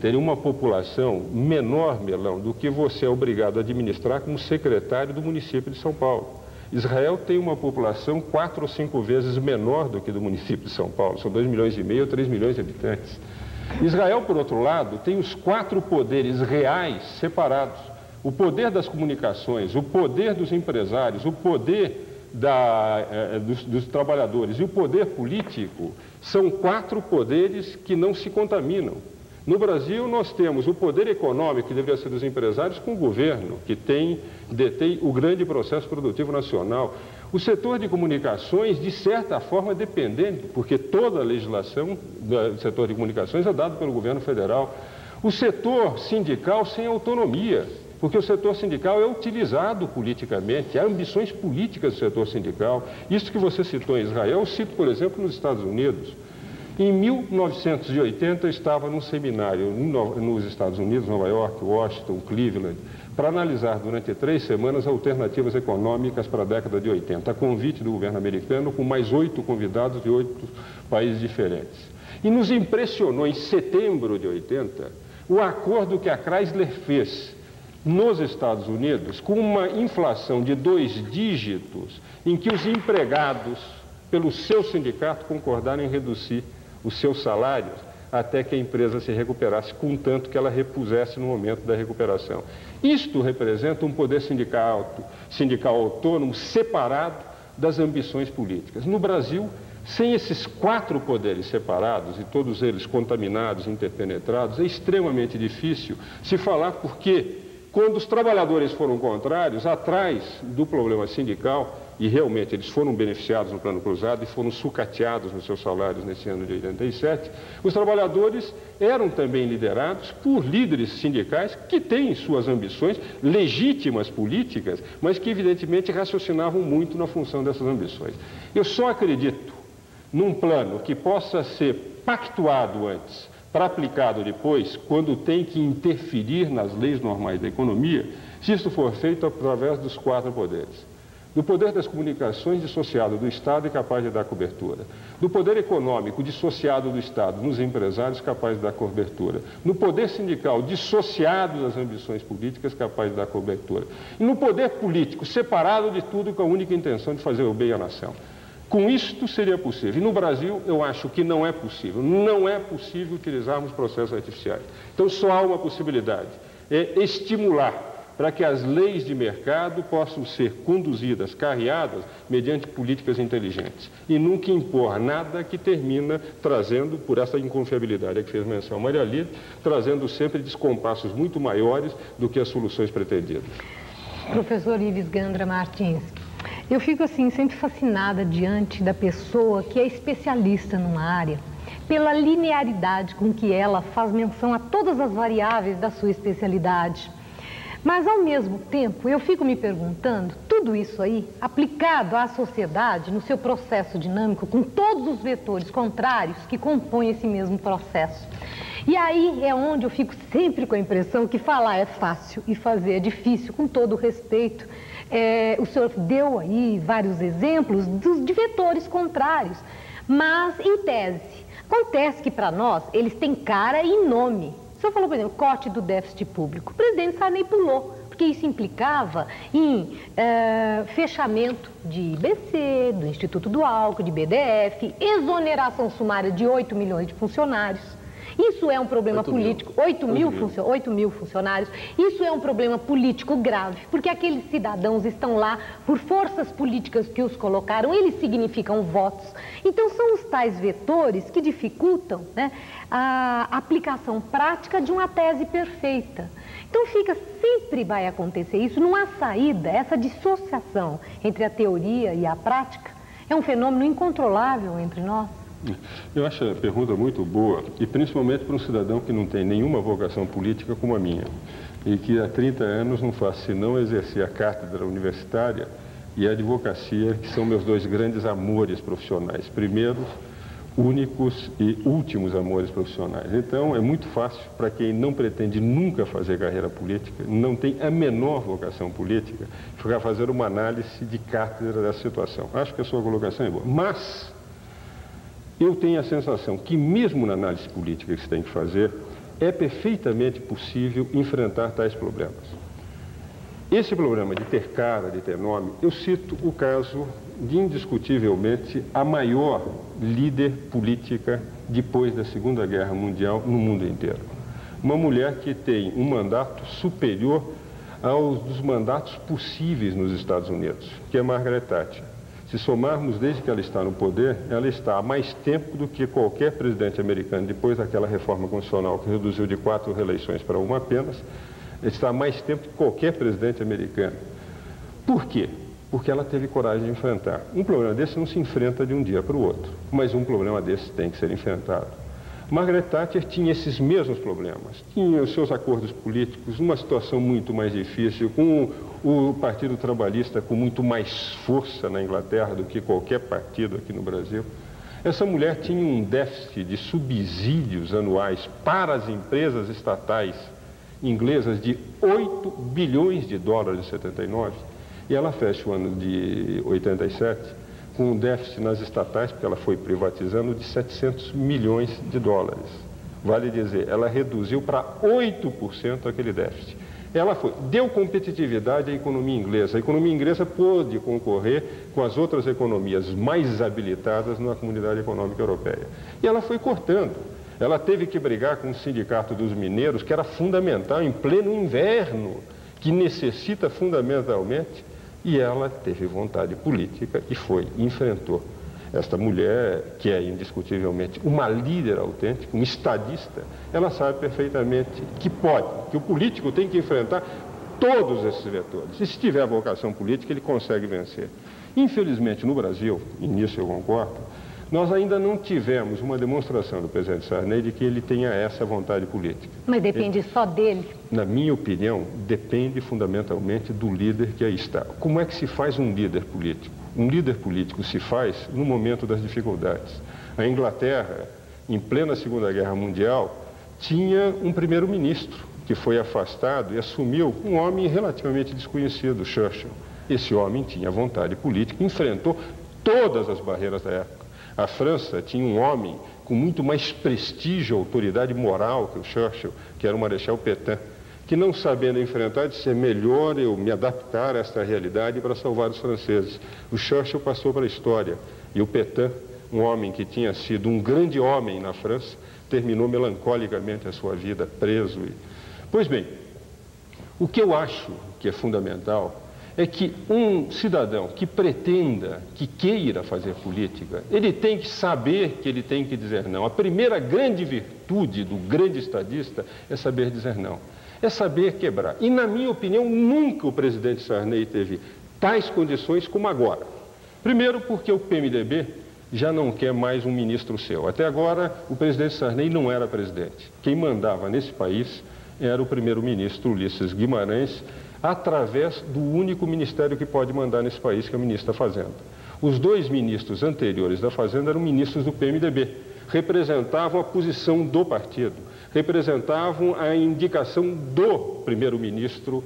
tem uma população menor, Melão, do que você é obrigado a administrar como secretário do município de São Paulo. Israel tem uma população 4 ou 5 vezes menor do que do município de São Paulo, são 2,5 milhões ou 3 milhões de habitantes. Israel, por outro lado, tem os 4 poderes reais separados. O poder das comunicações, o poder dos empresários, o poder dos trabalhadores e o poder político são 4 poderes que não se contaminam. No Brasil, nós temos o poder econômico, que deveria ser dos empresários, com o governo, que detém o grande processo produtivo nacional. O setor de comunicações, de certa forma, é dependente, porque toda a legislação do setor de comunicações é dada pelo governo federal. O setor sindical sem autonomia, porque o setor sindical é utilizado politicamente, há ambições políticas do setor sindical. Isso que você citou em Israel, eu cito, por exemplo, nos Estados Unidos. Em 1980, eu estava num seminário nos Estados Unidos, Nova York, Washington, Cleveland, para analisar durante 3 semanas alternativas econômicas para a década de 80, a convite do governo americano, com mais 8 convidados de 8 países diferentes. E nos impressionou, em setembro de 80, o acordo que a Chrysler fez nos Estados Unidos, com uma inflação de 2 dígitos, em que os empregados, pelo seu sindicato, concordaram em reduzir os seus salários até que a empresa se recuperasse, contanto que ela repusesse no momento da recuperação. Isto representa um poder sindical autônomo, separado das ambições políticas. No Brasil, sem esses 4 poderes separados, e todos eles contaminados, interpenetrados, é extremamente difícil se falar porque, quando os trabalhadores foram contrários, atrás do problema sindical, e realmente eles foram beneficiados no plano cruzado e foram sucateados nos seus salários nesse ano de 87, os trabalhadores eram também liderados por líderes sindicais que têm suas ambições legítimas políticas, mas que evidentemente raciocinavam muito na função dessas ambições. Eu só acredito num plano que possa ser pactuado antes, para aplicado depois, quando tem que interferir nas leis normais da economia, se isso for feito através dos 4 poderes. Do poder das comunicações dissociado do Estado e capaz de dar cobertura. Do poder econômico dissociado do Estado nos empresários capaz de dar cobertura. No poder sindical dissociado das ambições políticas capaz de dar cobertura. E no poder político separado de tudo com a única intenção de fazer o bem à nação. Com isto seria possível. E no Brasil eu acho que não é possível. Não é possível utilizarmos processos artificiais. Então só há uma possibilidade. É estimular para que as leis de mercado possam ser conduzidas, carreadas, mediante políticas inteligentes. E nunca impor nada que termina trazendo, por essa inconfiabilidade a que fez menção Maria Lídia, trazendo sempre descompassos muito maiores do que as soluções pretendidas. Professor Ives Gandra Martins, eu fico assim sempre fascinada diante da pessoa que é especialista numa área, pela linearidade com que ela faz menção a todas as variáveis da sua especialidade. Mas, ao mesmo tempo, eu fico me perguntando, tudo isso aí, aplicado à sociedade, no seu processo dinâmico, com todos os vetores contrários que compõem esse mesmo processo. E aí é onde eu fico sempre com a impressão que falar é fácil e fazer é difícil, com todo o respeito. O senhor deu aí vários exemplos de vetores contrários, mas, em tese, acontece que, para nós, eles têm cara e nome. O senhor falou, por exemplo, corte do déficit público. O presidente Sarney pulou, porque isso implicava em fechamento de IBC, do Instituto do Álcool, de BDF, exoneração sumária de 8 milhões de funcionários. Isso é um problema político. 8 mil funcionários. Isso é um problema político grave, porque aqueles cidadãos estão lá por forças políticas que os colocaram, eles significam votos. Então, são os tais vetores que dificultam, né, a aplicação prática de uma tese perfeita. Então, sempre vai acontecer isso, não há saída. Essa dissociação entre a teoria e a prática é um fenômeno incontrolável entre nós. Eu acho a pergunta muito boa, e principalmente para um cidadão que não tem nenhuma vocação política como a minha, e que há 30 anos não faz senão exercer a cátedra universitária e a advocacia, que são meus dois grandes amores profissionais. Primeiros, únicos e últimos amores profissionais. Então, é muito fácil para quem não pretende nunca fazer carreira política, não tem a menor vocação política, ficar fazendo uma análise de cátedra da situação. Acho que a sua colocação é boa. Mas, eu tenho a sensação que mesmo na análise política que se tem que fazer, é perfeitamente possível enfrentar tais problemas. Esse problema de ter cara, de ter nome, eu cito o caso de, indiscutivelmente, a maior líder política depois da Segunda Guerra Mundial no mundo inteiro. Uma mulher que tem um mandato superior aos dos mandatos possíveis nos Estados Unidos, que é Margaret Thatcher. Se somarmos desde que ela está no poder, ela está há mais tempo do que qualquer presidente americano, depois daquela reforma constitucional que reduziu de 4 reeleições para uma apenas, está há mais tempo que qualquer presidente americano. Por quê? Porque ela teve coragem de enfrentar. Um problema desse não se enfrenta de um dia para o outro, mas um problema desse tem que ser enfrentado. Margaret Thatcher tinha esses mesmos problemas, tinha os seus acordos políticos, uma situação muito mais difícil, com o Partido Trabalhista com muito mais força na Inglaterra do que qualquer partido aqui no Brasil. Essa mulher tinha um déficit de subsídios anuais para as empresas estatais inglesas de 8 bilhões de dólares em 79, e ela fecha o ano de 87 com um déficit nas estatais, porque ela foi privatizando, de 700 milhões de dólares. Vale dizer, ela reduziu para 8% aquele déficit. Ela deu competitividade à economia inglesa. A economia inglesa pôde concorrer com as outras economias mais habilitadas na comunidade econômica europeia. E ela foi cortando. Ela teve que brigar com o sindicato dos mineiros, que era fundamental em pleno inverno, que necessita fundamentalmente, e ela teve vontade política e enfrentou. Esta mulher, que é indiscutivelmente uma líder autêntica, uma estadista, ela sabe perfeitamente que que o político tem que enfrentar todos esses vetores. E se tiver vocação política, ele consegue vencer. Infelizmente, no Brasil, e nisso eu concordo, nós ainda não tivemos uma demonstração do presidente Sarney de que ele tenha essa vontade política. Mas depende só dele? Na minha opinião, depende fundamentalmente do líder que aí está. Como é que se faz um líder político? Um líder político se faz no momento das dificuldades. A Inglaterra, em plena Segunda Guerra Mundial, tinha um primeiro-ministro que foi afastado e assumiu um homem relativamente desconhecido, Churchill. Esse homem tinha vontade política, enfrentou todas as barreiras da época. A França tinha um homem com muito mais prestígio, autoridade moral que o Churchill, que era o Marechal Pétain, que não sabendo enfrentar, disse, é melhor eu me adaptar a esta realidade para salvar os franceses. O Churchill passou para a história e o Pétain, um homem que tinha sido um grande homem na França, terminou melancolicamente a sua vida preso. Pois bem, o que eu acho que é fundamental é que um cidadão que pretenda, que queira fazer política, ele tem que saber que ele tem que dizer não. A primeira grande virtude do grande estadista é saber dizer não. É saber quebrar. E, na minha opinião, nunca o presidente Sarney teve tais condições como agora. Primeiro, porque o PMDB já não quer mais um ministro seu. Até agora, o presidente Sarney não era presidente. Quem mandava nesse país era o primeiro-ministro Ulisses Guimarães, através do único ministério que pode mandar nesse país, que é o ministro da Fazenda. Os dois ministros anteriores da Fazenda eram ministros do PMDB, representavam a posição do partido, representavam a indicação do primeiro-ministro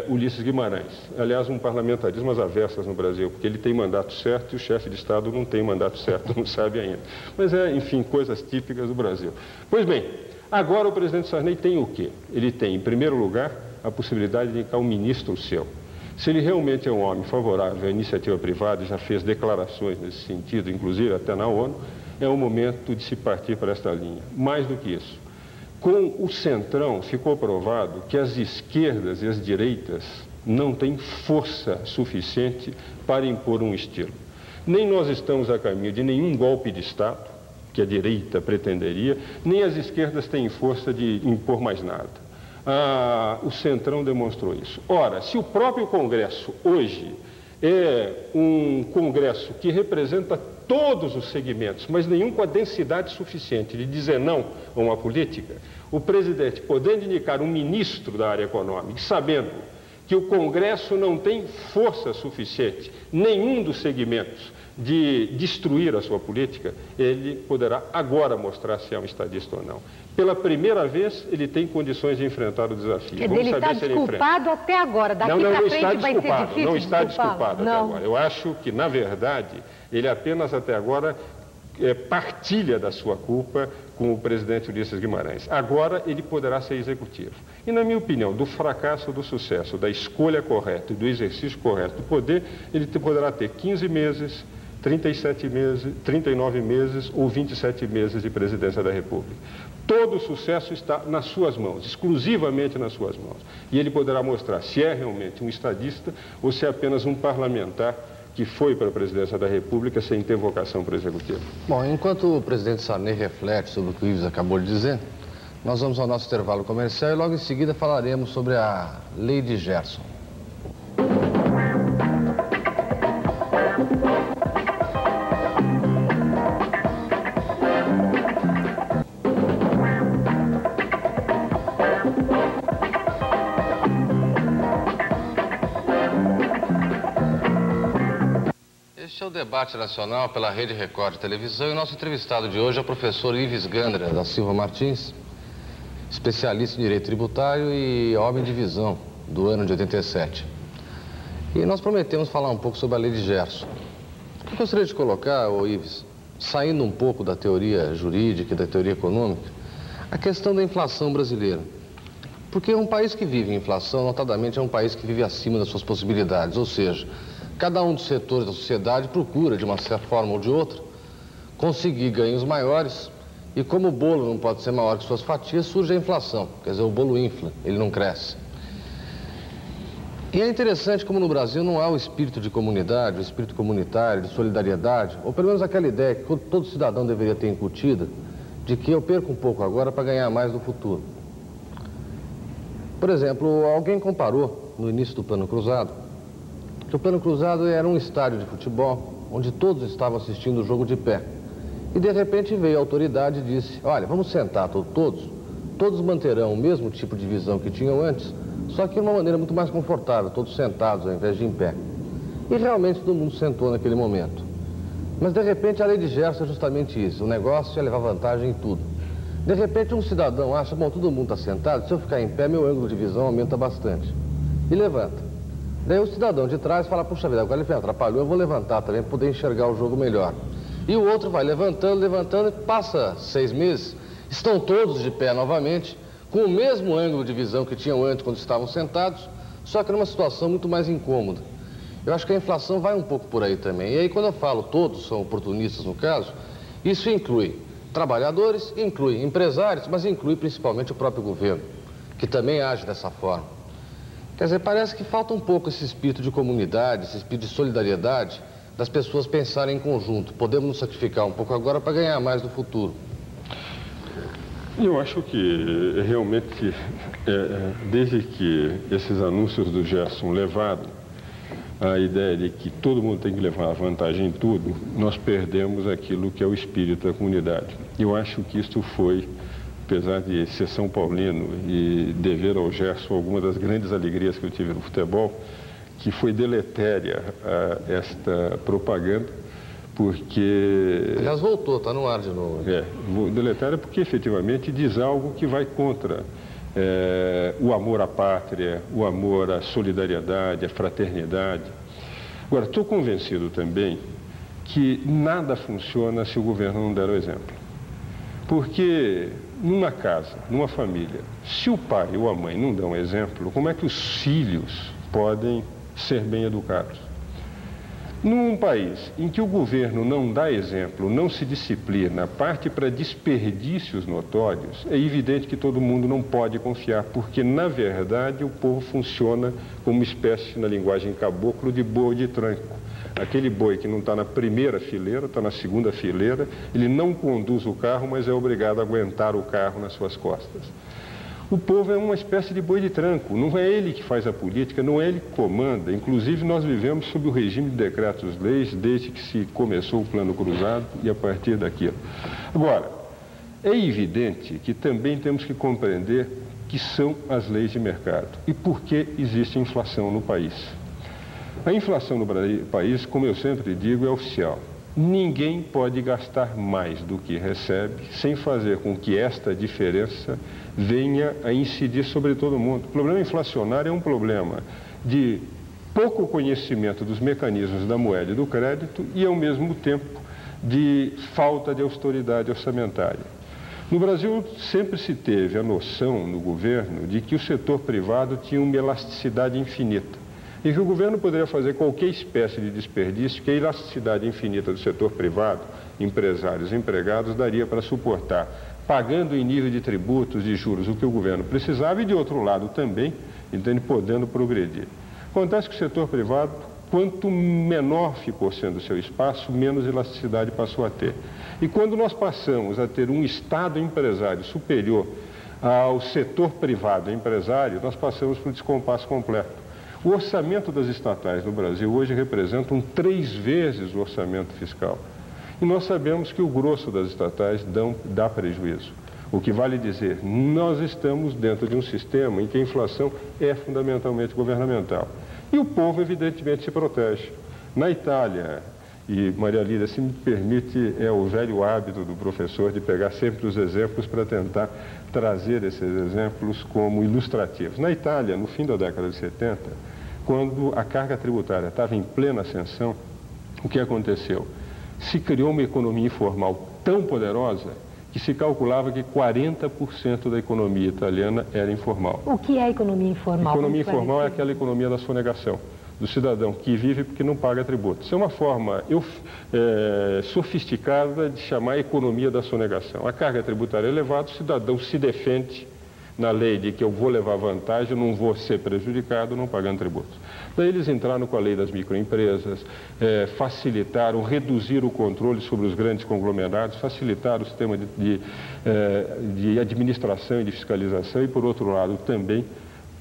Ulisses Guimarães. Aliás, um parlamentarismo às avessas no Brasil, porque ele tem mandato certo e o chefe de Estado não tem mandato certo, não sabe ainda. Mas enfim, coisas típicas do Brasil. Pois bem, agora o presidente Sarney tem o quê? Ele tem, em primeiro lugar, a possibilidade de indicar um ministro seu. Se ele realmente é um homem favorável à iniciativa privada, já fez declarações nesse sentido, inclusive até na ONU, é o momento de se partir para esta linha. Mais do que isso, com o Centrão ficou provado que as esquerdas e as direitas não têm força suficiente para impor um estilo. Nem nós estamos a caminho de nenhum golpe de Estado, que a direita pretenderia, nem as esquerdas têm força de impor mais nada. O Centrão demonstrou isso. Ora, se o próprio Congresso hoje é um Congresso que representa todos os segmentos, mas nenhum com a densidade suficiente de dizer não a uma política, o presidente podendo indicar um ministro da área econômica, sabendo que o Congresso não tem força suficiente, nenhum dos segmentos, de destruir a sua política, ele poderá agora mostrar se é um estadista ou não. Pela primeira vez, ele tem condições de enfrentar o desafio. Ele está desculpado até agora, daqui para frente vai ser difícil. Não está desculpado até agora. Eu acho que, na verdade, ele apenas até agora partilha da sua culpa com o presidente Ulisses Guimarães. Agora ele poderá ser executivo. E, na minha opinião, do fracasso, do sucesso, da escolha correta e do exercício correto do poder, ele poderá ter 15 meses, 37 meses, 39 meses ou 27 meses de presidência da República. Todo o sucesso está nas suas mãos, exclusivamente nas suas mãos. E ele poderá mostrar se é realmente um estadista ou se é apenas um parlamentar que foi para a presidência da República sem ter vocação para o Executivo. Bom, enquanto o presidente Sarney reflete sobre o que o Ives acabou de dizer, nós vamos ao nosso intervalo comercial e logo em seguida falaremos sobre a Lei de Gerson. Este é o debate nacional pela Rede Record de Televisão e o nosso entrevistado de hoje é o professor Ives Gandra da Silva Martins, especialista em direito tributário e homem de visão do ano de 87. E nós prometemos falar um pouco sobre a Lei de Gerson. Eu gostaria de colocar, Ives, saindo um pouco da teoria jurídica e da teoria econômica, a questão da inflação brasileira. Porque um país que vive em inflação, notadamente, é um país que vive acima das suas possibilidades, ou seja, cada um dos setores da sociedade procura, de uma certa forma ou de outra, conseguir ganhos maiores e como o bolo não pode ser maior que suas fatias, surge a inflação. Quer dizer, o bolo infla, ele não cresce. E é interessante como no Brasil não há o espírito de comunidade, o espírito comunitário, de solidariedade, ou pelo menos aquela ideia que todo cidadão deveria ter incutida, de que eu perco um pouco agora para ganhar mais no futuro. Por exemplo, alguém comparou, no início do Plano Cruzado, que o Plano Cruzado era um estádio de futebol, onde todos estavam assistindo o jogo de pé. E de repente veio a autoridade e disse, olha, vamos sentar todos manterão o mesmo tipo de visão que tinham antes, só que de uma maneira muito mais confortável, todos sentados ao invés de em pé. E realmente todo mundo sentou naquele momento. Mas de repente a Lei de Gerson é justamente isso, o negócio é levar vantagem em tudo. De repente um cidadão acha, bom, todo mundo está sentado, se eu ficar em pé meu ângulo de visão aumenta bastante. E levanta. Daí o cidadão de trás fala, puxa vida, agora ele me atrapalhou, eu vou levantar também para poder enxergar o jogo melhor. E o outro vai levantando, e passa 6 meses, estão todos de pé novamente, com o mesmo ângulo de visão que tinham antes quando estavam sentados, só que numa situação muito mais incômoda. Eu acho que a inflação vai um pouco por aí também. E aí quando eu falo todos são oportunistas no caso, isso inclui trabalhadores, inclui empresários, mas inclui principalmente o próprio governo, que também age dessa forma. Quer dizer, parece que falta um pouco esse espírito de comunidade, esse espírito de solidariedade, das pessoas pensarem em conjunto. Podemos nos sacrificar um pouco agora para ganhar mais no futuro. Eu acho que realmente, desde que esses anúncios do Gerson levaram a ideia de que todo mundo tem que levar vantagem em tudo, nós perdemos aquilo que é o espírito da comunidade. Eu acho que isto foi, apesar de ser São Paulino e dever ao Gerson alguma das grandes alegrias que eu tive no futebol, que foi deletéria esta propaganda, porque... Aliás, voltou, está no ar de novo. Deletéria porque efetivamente diz algo que vai contra o amor à pátria, o amor à solidariedade, à fraternidade. Agora, estou convencido também que nada funciona se o governo não der o exemplo. Porque numa casa, numa família, se o pai ou a mãe não dão exemplo, como é que os filhos podem ser bem educados. Num país em que o governo não dá exemplo, não se disciplina, parte para desperdícios notórios, é evidente que todo mundo não pode confiar, porque, na verdade, o povo funciona como uma espécie, na linguagem caboclo, de boi de tranco. Aquele boi que não está na primeira fileira, está na segunda fileira, ele não conduz o carro, mas é obrigado a aguentar o carro nas suas costas. O povo é uma espécie de boi de tranco, não é ele que faz a política, não é ele que comanda. Inclusive, nós vivemos sob o regime de decretos-leis desde que se começou o Plano Cruzado e a partir daquilo. Agora, é evidente que também temos que compreender que são as leis de mercado e por que existe inflação no país. A inflação no país, como eu sempre digo, é oficial. Ninguém pode gastar mais do que recebe sem fazer com que esta diferença venha a incidir sobre todo mundo. O problema inflacionário é um problema de pouco conhecimento dos mecanismos da moeda e do crédito e, ao mesmo tempo, de falta de austeridade orçamentária. No Brasil, sempre se teve a noção no governo de que o setor privado tinha uma elasticidade infinita e que o governo poderia fazer qualquer espécie de desperdício que a elasticidade infinita do setor privado, empresários e empregados, daria para suportar, pagando em nível de tributos e juros o que o governo precisava e, de outro lado, também, entende, podendo progredir. Acontece que o setor privado, quanto menor ficou sendo o seu espaço, menos elasticidade passou a ter. E quando nós passamos a ter um Estado empresário superior ao setor privado empresário, nós passamos para um descompasso completo. O orçamento das estatais no Brasil hoje representa 3 vezes o orçamento fiscal. E nós sabemos que o grosso das estatais dá prejuízo. O que vale dizer, nós estamos dentro de um sistema em que a inflação é fundamentalmente governamental. E o povo, evidentemente, se protege. Na Itália, e Maria Lídia, se me permite, é o velho hábito do professor de pegar sempre os exemplos para tentar trazer esses exemplos como ilustrativos. Na Itália, no fim da década de 70, quando a carga tributária estava em plena ascensão, o que aconteceu? Se criou uma economia informal tão poderosa que se calculava que 40% da economia italiana era informal. O que é economia informal? Economia informal é aquela economia da sonegação, do cidadão que vive porque não paga tributo. Isso é uma forma sofisticada de chamar a economia da sonegação. A carga tributária é elevada, o cidadão se defende na lei de que eu vou levar vantagem, eu não vou ser prejudicado não pagando tributos. Daí eles entraram com a lei das microempresas, facilitaram, reduziram o controle sobre os grandes conglomerados, facilitaram o sistema de administração e de fiscalização e, por outro lado, também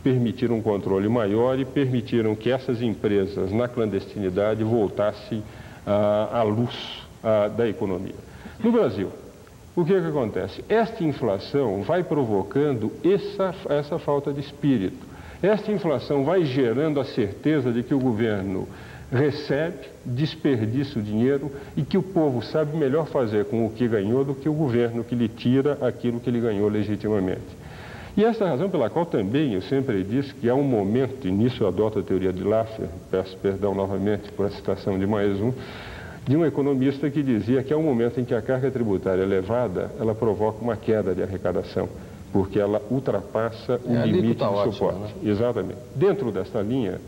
permitiram um controle maior e permitiram que essas empresas, na clandestinidade, voltassem à luz da economia. No Brasil, o que acontece? Esta inflação vai provocando essa falta de espírito. Esta inflação vai gerando a certeza de que o governo recebe, desperdiça o dinheiro e que o povo sabe melhor fazer com o que ganhou do que o governo que lhe tira aquilo que ele ganhou legitimamente. E essa é a razão pela qual também eu sempre disse que há um momento, e nisso eu adoto a teoria de Laffer, peço perdão novamente por a citação de mais um, de um economista que dizia que há um momento em que a carga tributária elevada, ela provoca uma queda de arrecadação, porque ela ultrapassa o limite de suporte. Né? Exatamente. Dentro desta linha,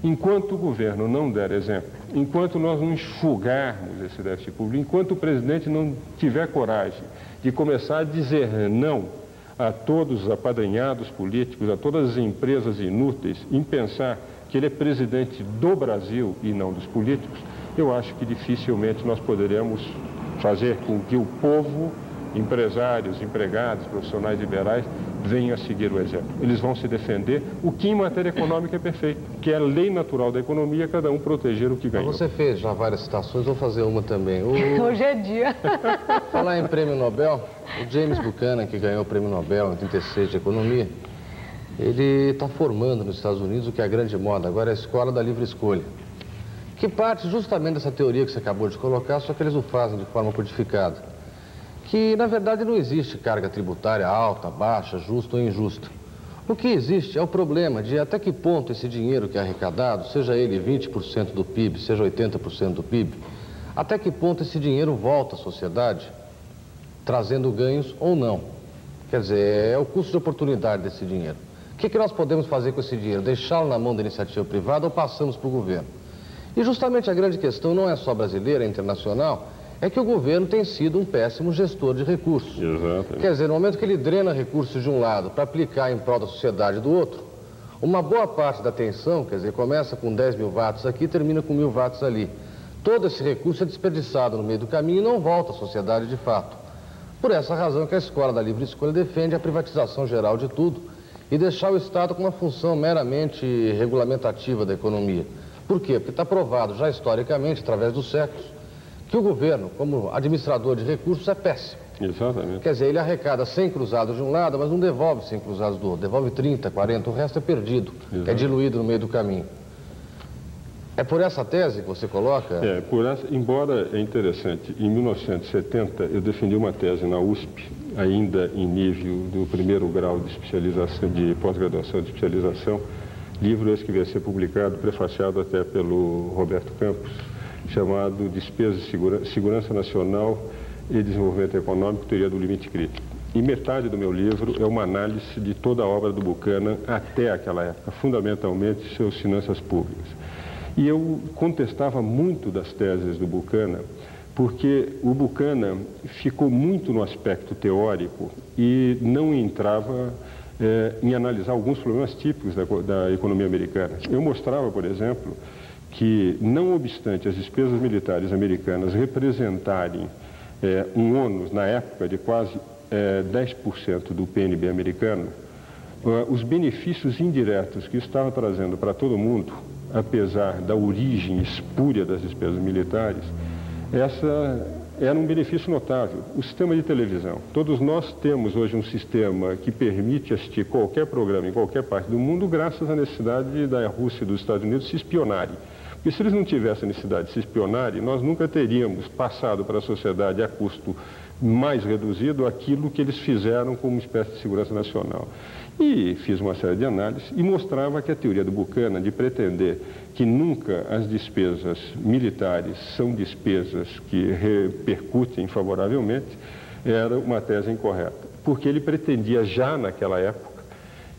enquanto o governo não der exemplo, enquanto nós não enxugarmos esse déficit público, enquanto o presidente não tiver coragem de começar a dizer não a todos os apadrinhados políticos, a todas as empresas inúteis, em pensar que ele é presidente do Brasil e não dos políticos, eu acho que dificilmente nós poderemos fazer com que o povo, empresários, empregados, profissionais liberais, venham a seguir o exemplo. Eles vão se defender, o que em matéria econômica é perfeito, que é a lei natural da economia, cada um proteger o que ganhou. Você fez já várias citações, vou fazer uma também. Hoje é dia. Falar em prêmio Nobel, o James Buchanan, que ganhou o prêmio Nobel em 36 de Economia, ele está formando nos Estados Unidos o que é a grande moda, agora é a escola da livre escolha, que parte justamente dessa teoria que você acabou de colocar, só que eles o fazem de forma codificada. Que, na verdade, não existe carga tributária alta, baixa, justa ou injusta. O que existe é o problema de até que ponto esse dinheiro que é arrecadado, seja ele 20% do PIB, seja 80% do PIB, até que ponto esse dinheiro volta à sociedade, trazendo ganhos ou não. Quer dizer, é o custo de oportunidade desse dinheiro. O que nós podemos fazer com esse dinheiro? Deixá-lo na mão da iniciativa privada ou passamos para o governo? E justamente a grande questão não é só brasileira, é internacional, é que o governo tem sido um péssimo gestor de recursos. Exatamente. Quer dizer, no momento que ele drena recursos de um lado para aplicar em prol da sociedade do outro, uma boa parte da atenção, quer dizer, começa com 10 mil watts aqui e termina com 1000 watts ali. Todo esse recurso é desperdiçado no meio do caminho e não volta à sociedade de fato. Por essa razão que a Escola da Livre Escolha defende a privatização geral de tudo e deixar o Estado com uma função meramente regulamentativa da economia. Por quê? Porque está provado já historicamente, através dos séculos, que o governo, como administrador de recursos, é péssimo. Exatamente. Quer dizer, ele arrecada 100 cruzados de um lado, mas não devolve 100 cruzados do outro. Devolve 30, 40, o resto é perdido, é diluído no meio do caminho. É por essa tese que você coloca? É, por essa, embora é interessante, em 1970 eu defendi uma tese na USP, ainda em nível do primeiro grau de especialização, de pós-graduação de especialização, livro esse que vai ser publicado, prefaciado até pelo Roberto Campos, chamado Despesas de Segurança Nacional e Desenvolvimento Econômico, Teoria do Limite Crítico. E metade do meu livro é uma análise de toda a obra do Buchanan até aquela época, fundamentalmente suas finanças públicas. E eu contestava muito das teses do Buchanan, porque o Buchanan ficou muito no aspecto teórico e não entrava em analisar alguns problemas típicos da economia americana. Eu mostrava, por exemplo, que não obstante as despesas militares americanas representarem um ônus na época de quase 10% do PNB americano, os benefícios indiretos que isso estava trazendo para todo mundo, apesar da origem espúria das despesas militares, essa era um benefício notável. O sistema de televisão. Todos nós temos hoje um sistema que permite assistir qualquer programa em qualquer parte do mundo graças à necessidade da Rússia e dos Estados Unidos se espionarem. Porque se eles não tivessem a necessidade de se espionarem, nós nunca teríamos passado para a sociedade a custo mais reduzido aquilo que eles fizeram como uma espécie de segurança nacional. E fiz uma série de análises e mostrava que a teoria do Buchanan de pretender que nunca as despesas militares são despesas que repercutem favoravelmente era uma tese incorreta. Porque ele pretendia já naquela época,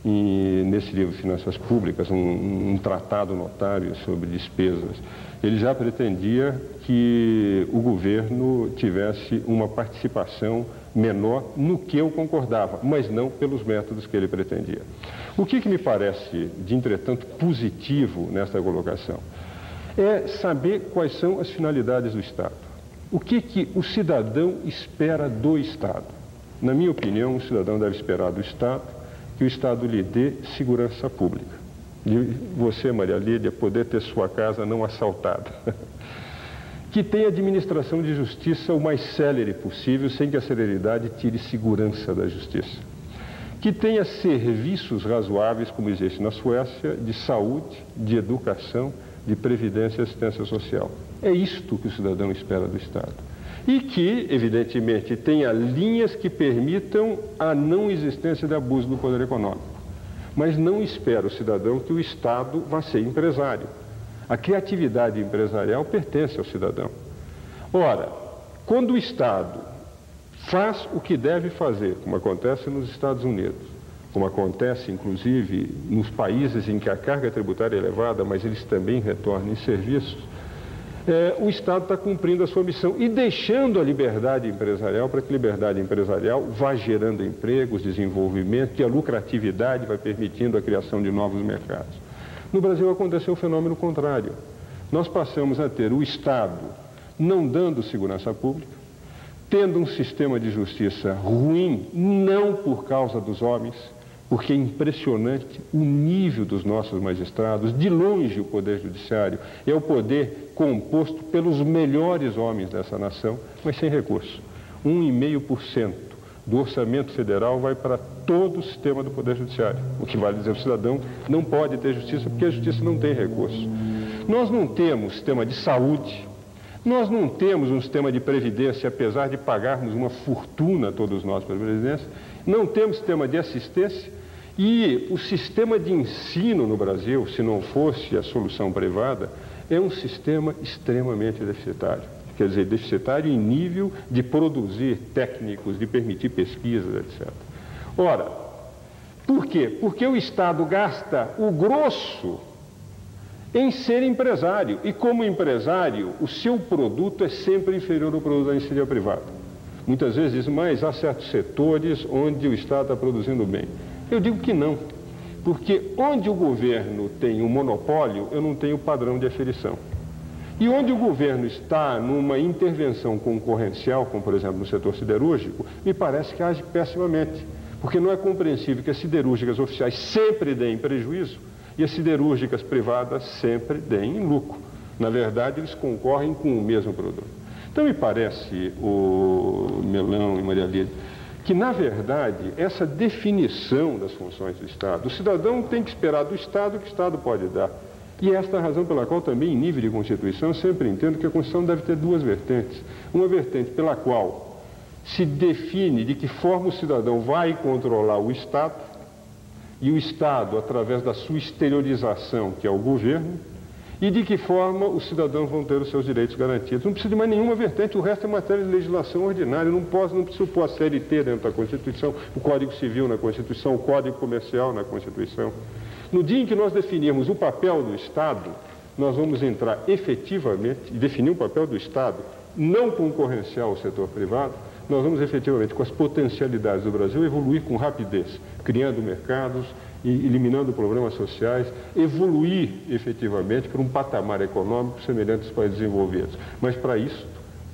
nesse livro Finanças Públicas, um tratado notável sobre despesas, ele já pretendia que o governo tivesse uma participação menor no que eu concordava, mas não pelos métodos que ele pretendia. O que me parece, de entretanto, positivo nesta colocação é saber quais são as finalidades do Estado. O que o cidadão espera do Estado? Na minha opinião, o cidadão deve esperar do Estado que o Estado lhe dê segurança pública. De você, Maria Lídia, poder ter sua casa não assaltada. Que tenha administração de justiça o mais célere possível, sem que a celeridade tire segurança da justiça. Que tenha serviços razoáveis, como existe na Suécia, de saúde, de educação, de previdência e assistência social. É isto que o cidadão espera do Estado. E que, evidentemente, tenha linhas que permitam a não existência de abuso do poder econômico. Mas não espera o cidadão que o Estado vá ser empresário. A criatividade empresarial pertence ao cidadão. Ora, quando o Estado faz o que deve fazer, como acontece nos Estados Unidos, como acontece, inclusive, nos países em que a carga tributária é elevada, mas eles também retornam em serviços, o Estado está cumprindo a sua missão e deixando a liberdade empresarial para que a liberdade empresarial vá gerando empregos, desenvolvimento e a lucratividade vai permitindo a criação de novos mercados. No Brasil aconteceu o fenômeno contrário. Nós passamos a ter o Estado não dando segurança pública, tendo um sistema de justiça ruim, não por causa dos homens, porque é impressionante o nível dos nossos magistrados. De longe, o Poder Judiciário é o poder composto pelos melhores homens dessa nação, mas sem recurso. 1,5% do orçamento federal vai para todo o sistema do Poder Judiciário. O que vale dizer que o cidadão não pode ter justiça porque a justiça não tem recurso. Nós não temos sistema de saúde, nós não temos um sistema de previdência, apesar de pagarmos uma fortuna todos nós pela previdência, não temos sistema de assistência e o sistema de ensino no Brasil, se não fosse a solução privada, é um sistema extremamente deficitário. Quer dizer, deficitário em nível de produzir técnicos, de permitir pesquisas, etc. Ora, Por quê? Porque o Estado gasta o grosso em ser empresário. E como empresário, o seu produto é sempre inferior ao produto da iniciativa privada. Muitas vezes, mas há certos setores onde o Estado está produzindo bem. Eu digo que não. Porque onde o governo tem um monopólio, eu não tenho padrão de aferição. E onde o governo está numa intervenção concorrencial, como por exemplo no setor siderúrgico, me parece que age pessimamente. Porque não é compreensível que as siderúrgicas oficiais sempre deem prejuízo e as siderúrgicas privadas sempre deem lucro. Na verdade, eles concorrem com o mesmo produto. Então, me parece, o Melão e Maria Lídia, que, na verdade, essa definição das funções do Estado, o cidadão tem que esperar do Estado o que o Estado pode dar. E esta é a razão pela qual também, em nível de Constituição, eu sempre entendo que a Constituição deve ter duas vertentes. Uma vertente pela qual se define de que forma o cidadão vai controlar o Estado, e o Estado, através da sua exteriorização, que é o governo, e de que forma os cidadãos vão ter os seus direitos garantidos. Não precisa de mais nenhuma vertente, o resto é matéria de legislação ordinária. Não precisa pôr a CLT dentro da Constituição, o Código Civil na Constituição, o Código Comercial na Constituição. No dia em que nós definirmos o papel do Estado, nós vamos entrar efetivamente e definir o papel do Estado não concorrencial ao setor privado, nós vamos efetivamente, com as potencialidades do Brasil, evoluir com rapidez, criando mercados, eliminando problemas sociais, evoluir efetivamente para um patamar econômico semelhante aos países desenvolvidos. Mas, para isso,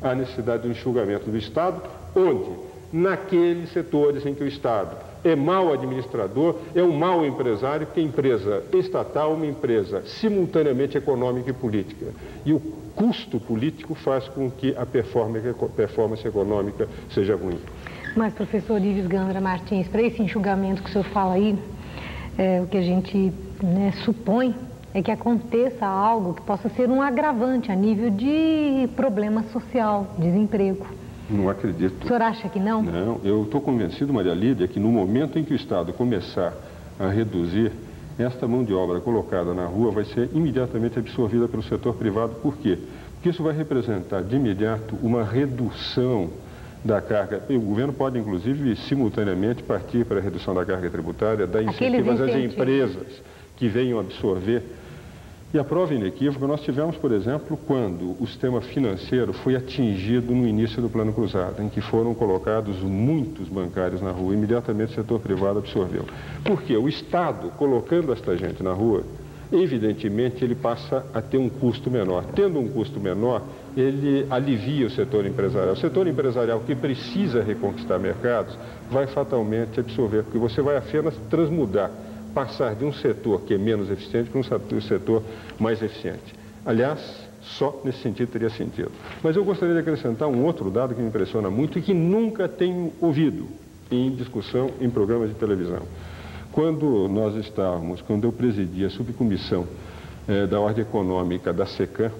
há necessidade de um enxugamento do Estado, onde, naqueles setores em que o Estado é mau administrador, é um mau empresário, porque a empresa estatal é uma empresa simultaneamente econômica e política. E o custo político faz com que a performance econômica seja ruim. Mas, professor Ives Gandra Martins, para esse enxugamento que o senhor fala aí, o que a gente supõe é que aconteça algo que possa ser um agravante a nível de problema social, desemprego. Não acredito. O senhor acha que não? Não, eu estou convencido, Maria Lídia, que no momento em que o Estado começar a reduzir, esta mão de obra colocada na rua vai ser imediatamente absorvida pelo setor privado. Por quê? Porque isso vai representar de imediato uma redução da carga. E o governo pode, inclusive, simultaneamente partir para a redução da carga tributária, dar incentivos às empresas que venham absorver. E a prova inequívoca nós tivemos, por exemplo, quando o sistema financeiro foi atingido no início do Plano Cruzado, em que foram colocados muitos bancários na rua, imediatamente o setor privado absorveu. Porque o Estado, colocando esta gente na rua, evidentemente ele passa a ter um custo menor. Tendo um custo menor, ele alivia o setor empresarial. O setor empresarial que precisa reconquistar mercados vai fatalmente absorver, porque você vai apenas transmudar, passar de um setor que é menos eficiente para um setor mais eficiente. Aliás, só nesse sentido teria sentido. Mas eu gostaria de acrescentar um outro dado que me impressiona muito e que nunca tenho ouvido em discussão em programas de televisão. Quando eu presidi a subcomissão da Ordem Econômica da SECAM,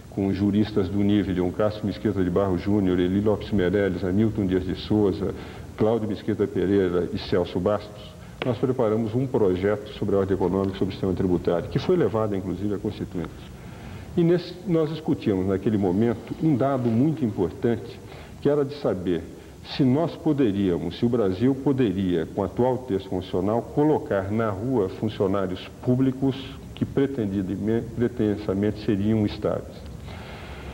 com juristas do nível de Cássio Mesquita de Barros Júnior, Eli Lopes Meirelles, Hamilton Dias de Souza, Cláudio Mesquita Pereira e Celso Bastos, nós preparamos um projeto sobre a ordem econômica, sobre o sistema tributário, que foi levado, inclusive, a constituintes. E nós discutimos, naquele momento, um dado muito importante, que era de saber se o Brasil poderia, com o atual texto constitucional, colocar na rua funcionários públicos que pretensamente seriam estáveis.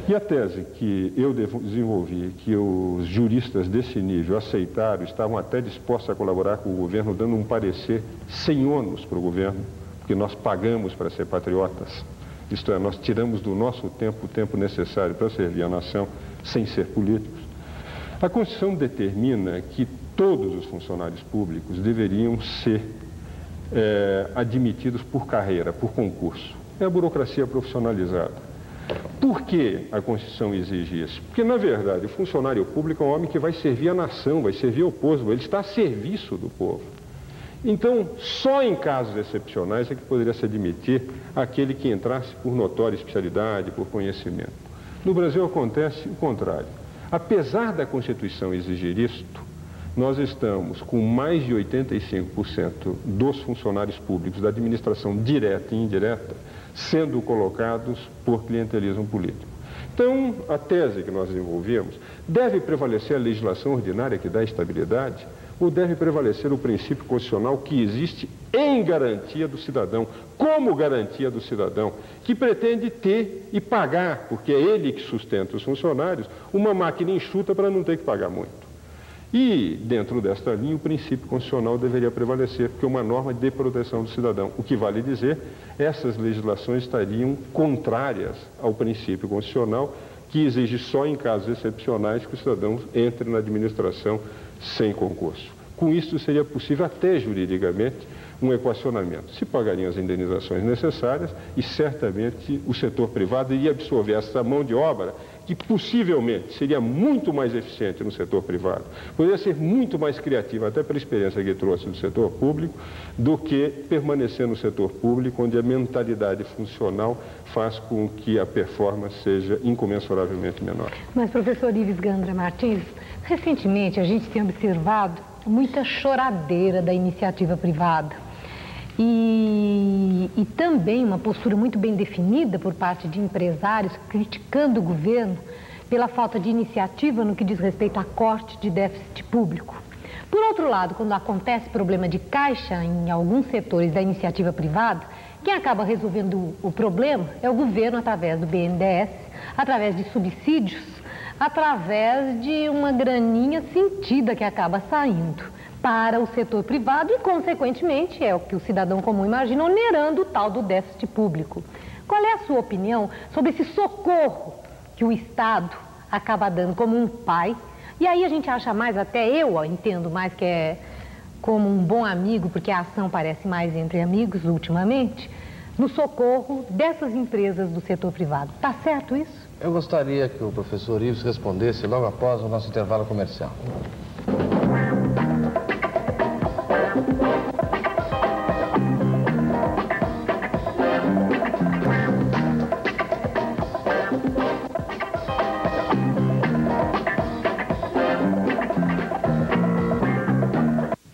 E a tese que eu desenvolvi, que os juristas desse nível aceitaram, estavam até dispostos a colaborar com o governo, dando um parecer sem ônus para o governo, porque nós pagamos para ser patriotas, isto é, nós tiramos do nosso tempo o tempo necessário para servir a nação sem ser políticos. A Constituição determina que todos os funcionários públicos deveriam ser admitidos por carreira, por concurso. É a burocracia profissionalizada. Por que a Constituição exige isso? Porque, na verdade, o funcionário público é um homem que vai servir a nação, vai servir ao povo, ele está a serviço do povo. Então, só em casos excepcionais é que poderia se admitir aquele que entrasse por notória especialidade, por conhecimento. No Brasil acontece o contrário. Apesar da Constituição exigir isto, nós estamos com mais de 85% dos funcionários públicos da administração direta e indireta sendo colocados por clientelismo político. Então, a tese que nós desenvolvemos deve prevalecer a legislação ordinária que dá estabilidade, ou deve prevalecer o princípio constitucional que existe em garantia do cidadão, como garantia do cidadão, que pretende ter e pagar, porque é ele que sustenta os funcionários, uma máquina enxuta para não ter que pagar muito. E, dentro desta linha, o princípio constitucional deveria prevalecer, porque é uma norma de proteção do cidadão. O que vale dizer, essas legislações estariam contrárias ao princípio constitucional, que exige só em casos excepcionais que o cidadão entre na administração sem concurso. Com isso, seria possível, até juridicamente, um equacionamento. Se pagariam as indenizações necessárias e, certamente, o setor privado iria absorver essa mão de obra que, possivelmente, seria muito mais eficiente no setor privado. Poderia ser muito mais criativa, até pela experiência que trouxe do setor público, do que permanecer no setor público, onde a mentalidade funcional faz com que a performance seja incomensuravelmente menor. Mas, professor Ives Gandra Martins, recentemente a gente tem observado muita choradeira da iniciativa privada e também uma postura muito bem definida por parte de empresários criticando o governo pela falta de iniciativa no que diz respeito a corte de déficit público. Por outro lado, quando acontece problema de caixa em alguns setores da iniciativa privada, quem acaba resolvendo o problema é o governo através do BNDES, através de subsídios, através de uma graninha sentida que acaba saindo para o setor privado e, consequentemente, é o que o cidadão comum imagina, onerando o tal do déficit público. Qual é a sua opinião sobre esse socorro que o Estado acaba dando como um pai? E aí a gente acha mais, até eu entendo mais que é como um bom amigo, porque a ação parece mais entre amigos ultimamente, no socorro dessas empresas do setor privado. Está certo isso? Eu gostaria que o professor Ives respondesse logo após o nosso intervalo comercial.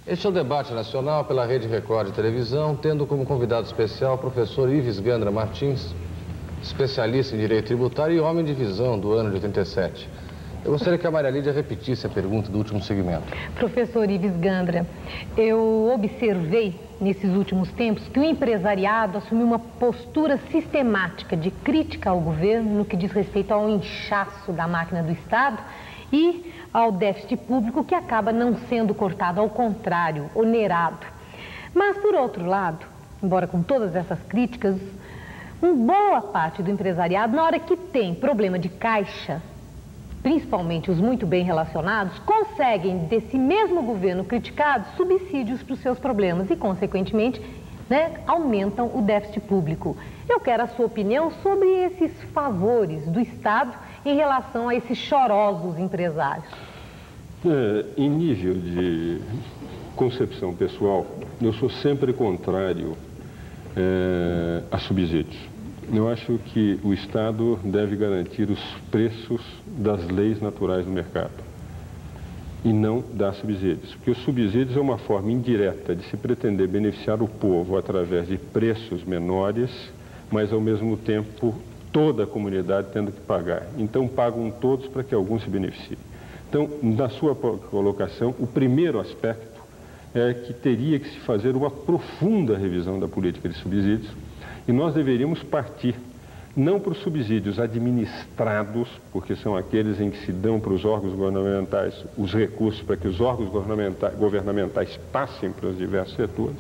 Este é o Debate Nacional pela Rede Record de Televisão, tendo como convidado especial o professor Ives Gandra Martins, especialista em Direito Tributário e homem de visão do ano de 87. Eu gostaria que a Maria Lídia repetisse a pergunta do último segmento. Professor Ives Gandra, eu observei nesses últimos tempos que o empresariado assumiu uma postura sistemática de crítica ao governo no que diz respeito ao inchaço da máquina do Estado e ao déficit público, que acaba não sendo cortado, ao contrário, onerado. Mas, por outro lado, embora com todas essas críticas, uma boa parte do empresariado, na hora que tem problema de caixa, principalmente os muito bem relacionados, conseguem, desse mesmo governo criticado, subsídios para os seus problemas e, consequentemente, aumentam o déficit público. Eu quero a sua opinião sobre esses favores do Estado em relação a esses chorosos empresários. Em nível de concepção pessoal, eu sou sempre contrário a subsídios. Eu acho que o Estado deve garantir os preços das leis naturais do mercado e não dar subsídios, porque os subsídios é uma forma indireta de se pretender beneficiar o povo através de preços menores, mas ao mesmo tempo toda a comunidade tendo que pagar. Então pagam todos para que alguns se beneficiem. Então, na sua colocação, o primeiro aspecto é que teria que se fazer uma profunda revisão da política de subsídios e nós deveríamos partir não para os subsídios administrados, porque são aqueles em que se dão para os órgãos governamentais os recursos para que os órgãos governamentais passem para os diversos setores.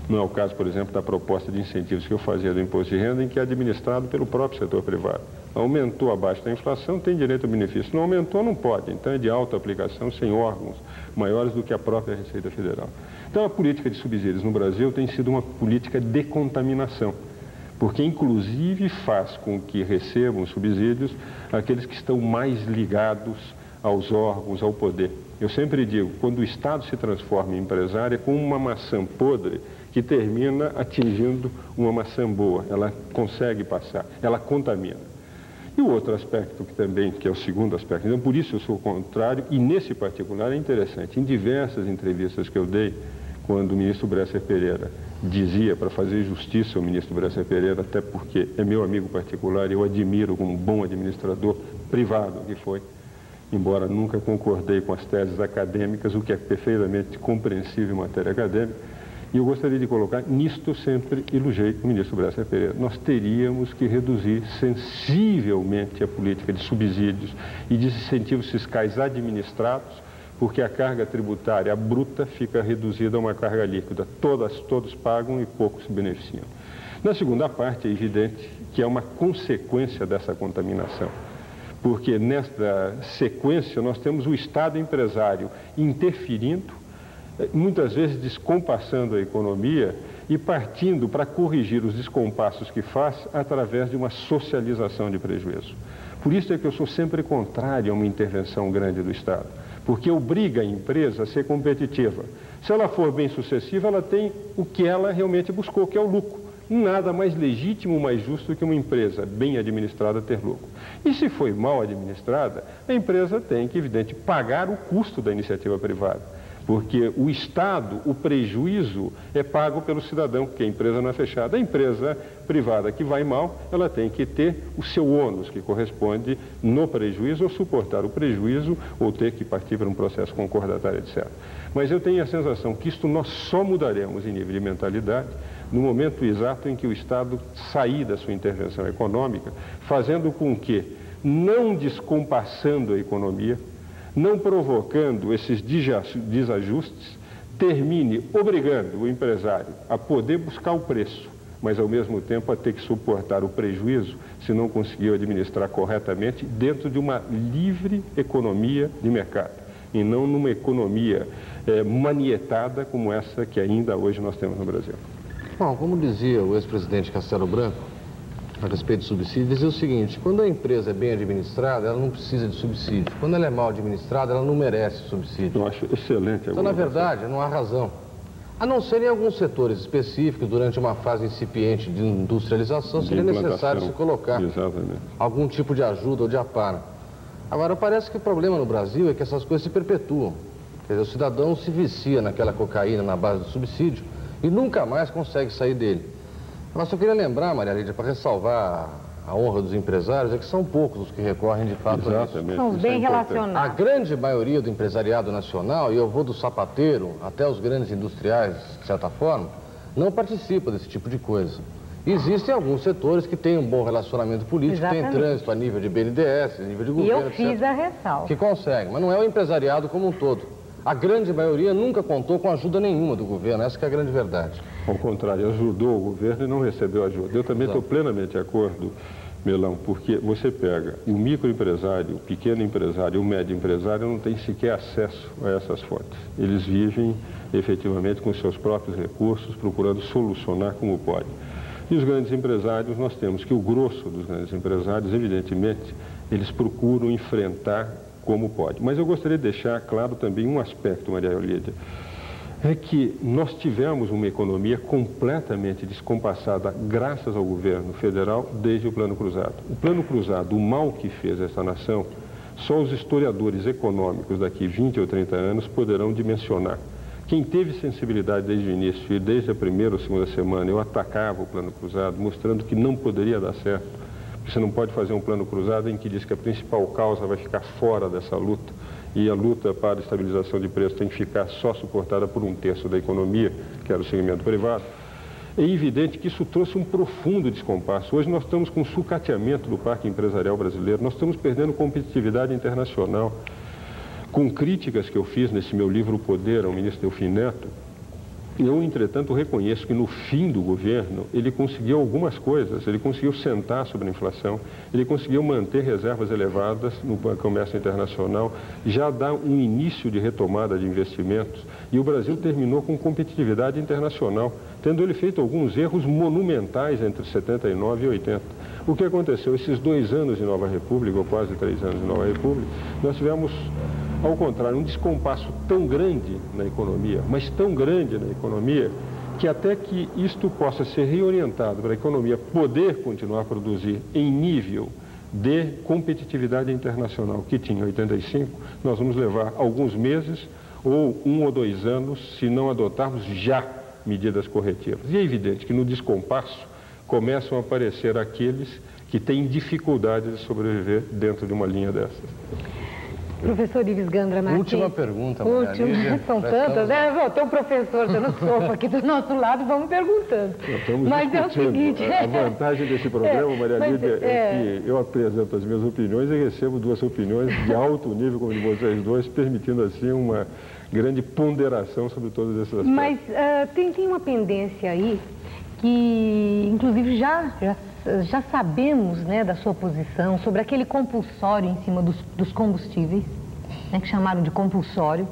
Não é o caso, por exemplo, da proposta de incentivos que eu fazia do imposto de renda, em que é administrado pelo próprio setor privado. Aumentou abaixo da inflação, tem direito ao benefício. Não aumentou, não pode. Então é de alta aplicação, sem órgãos maiores do que a própria Receita Federal. Então a política de subsídios no Brasil tem sido uma política de contaminação, porque inclusive faz com que recebam subsídios aqueles que estão mais ligados aos órgãos, ao poder. Eu sempre digo, quando o Estado se transforma em empresário, é como uma maçã podre que termina atingindo uma maçã boa. Ela consegue passar, ela contamina. E o outro aspecto que é o segundo aspecto, então por isso eu sou contrário, e nesse particular é interessante, em diversas entrevistas que eu dei, quando o ministro Bresser Pereira dizia, para fazer justiça ao ministro Bresser Pereira, até porque é meu amigo particular e eu admiro como bom administrador privado que foi, embora nunca concordei com as teses acadêmicas, o que é perfeitamente compreensível em matéria acadêmica. E eu gostaria de colocar, nisto eu sempre elogiei o ministro Bresser Pereira. Nós teríamos que reduzir sensivelmente a política de subsídios e de incentivos fiscais administrados, porque a carga tributária bruta fica reduzida a uma carga líquida. Todos pagam e poucos se beneficiam. Na segunda parte, é evidente que é uma consequência dessa contaminação, porque nesta sequência nós temos o Estado empresário interferindo, muitas vezes descompassando a economia e partindo para corrigir os descompassos que faz através de uma socialização de prejuízo. Por isso é que eu sou sempre contrário a uma intervenção grande do Estado, porque obriga a empresa a ser competitiva. Se ela for bem sucessiva, ela tem o que ela realmente buscou, que é o lucro. Nada mais legítimo, mais justo do que uma empresa bem administrada ter lucro. E se foi mal administrada, a empresa tem que, evidente, pagar o custo da iniciativa privada. Porque o Estado, o prejuízo é pago pelo cidadão, porque a empresa não é fechada. A empresa privada que vai mal, ela tem que ter o seu ônus, que corresponde no prejuízo, ou suportar o prejuízo, ou ter que partir para um processo concordatário, etc. Mas eu tenho a sensação que isto nós só mudaremos em nível de mentalidade no momento exato em que o Estado sair da sua intervenção econômica, fazendo com que, não descompassando a economia, não provocando esses desajustes, termine obrigando o empresário a poder buscar o preço, mas ao mesmo tempo a ter que suportar o prejuízo se não conseguiu administrar corretamente dentro de uma livre economia de mercado, e não numa economia manietada como essa que ainda hoje nós temos no Brasil. Bom, como dizia o ex-presidente Castelo Branco, a respeito de subsídio, dizia o seguinte: quando a empresa é bem administrada, ela não precisa de subsídio. Quando ela é mal administrada, ela não merece subsídio. Eu acho excelente. Então, na verdade, não há razão. A não ser em alguns setores específicos, durante uma fase incipiente de industrialização, seria necessário se colocar algum tipo de ajuda ou de amparo. Agora, parece que o problema no Brasil é que essas coisas se perpetuam. Quer dizer, o cidadão se vicia naquela cocaína na base do subsídio e nunca mais consegue sair dele. Mas eu queria lembrar, Maria Lídia, para ressalvar a honra dos empresários, é que são poucos os que recorrem de fato a isso. São os bem relacionados. A grande maioria do empresariado nacional, e eu vou do sapateiro até os grandes industriais, de certa forma, não participa desse tipo de coisa. Existem alguns setores que têm um bom relacionamento político, têm trânsito a nível de BNDES, a nível de governo, e eu fiz a ressalva. Que conseguem, mas não é o empresariado como um todo. A grande maioria nunca contou com ajuda nenhuma do governo, essa que é a grande verdade. Ao contrário, ajudou o governo e não recebeu ajuda. Eu também estou plenamente de acordo, Melão, porque você pega o microempresário, o pequeno empresário, o médio empresário, não tem sequer acesso a essas fontes. Eles vivem efetivamente com seus próprios recursos, procurando solucionar como pode. E os grandes empresários, nós temos que o grosso dos grandes empresários, evidentemente, eles procuram enfrentar como pode. Mas eu gostaria de deixar claro também um aspecto, Maria Lídia, é que nós tivemos uma economia completamente descompassada graças ao governo federal desde o Plano Cruzado. O Plano Cruzado, o mal que fez essa nação, só os historiadores econômicos daqui 20 ou 30 anos poderão dimensionar. Quem teve sensibilidade desde o início e desde a primeira ou segunda semana, eu atacava o Plano Cruzado, mostrando que não poderia dar certo. Você não pode fazer um plano cruzado em que diz que a principal causa vai ficar fora dessa luta e a luta para a estabilização de preços tem que ficar só suportada por 1/3 da economia, que era o segmento privado. É evidente que isso trouxe um profundo descompasso. Hoje nós estamos com um sucateamento do parque empresarial brasileiro, nós estamos perdendo competitividade internacional. Com críticas que eu fiz nesse meu livro O Poder ao ministro Delfim Neto, eu, entretanto, reconheço que no fim do governo ele conseguiu algumas coisas, ele conseguiu sentar sobre a inflação, ele conseguiu manter reservas elevadas no comércio internacional, já dá um início de retomada de investimentos e o Brasil terminou com competitividade internacional, tendo ele feito alguns erros monumentais entre 79 e 80. O que aconteceu? Esses 2 anos de Nova República, ou quase 3 anos de Nova República, nós tivemos, ao contrário, um descompasso tão grande na economia, mas tão grande na economia, que até que isto possa ser reorientado para a economia poder continuar a produzir em nível de competitividade internacional que tinha em 85, nós vamos levar alguns meses ou 1 ou 2 anos se não adotarmos já medidas corretivas. E é evidente que no descompasso começam a aparecer aqueles que têm dificuldade de sobreviver dentro de uma linha dessas. Professor Ives Gandra Martins. Última pergunta, Maria Lídia. São tantas, né? Tem um professor no sofá aqui do nosso lado, vamos perguntando. Mas é o seguinte... A vantagem desse programa, Maria Lídia, é que eu apresento as minhas opiniões e recebo duas opiniões de alto nível, como de vocês dois, permitindo assim uma grande ponderação sobre todos esses aspectos. Mas tem uma pendência aí que, inclusive, já sabemos, né, da sua posição sobre aquele compulsório em cima dos combustíveis, né, que chamaram de compulsório,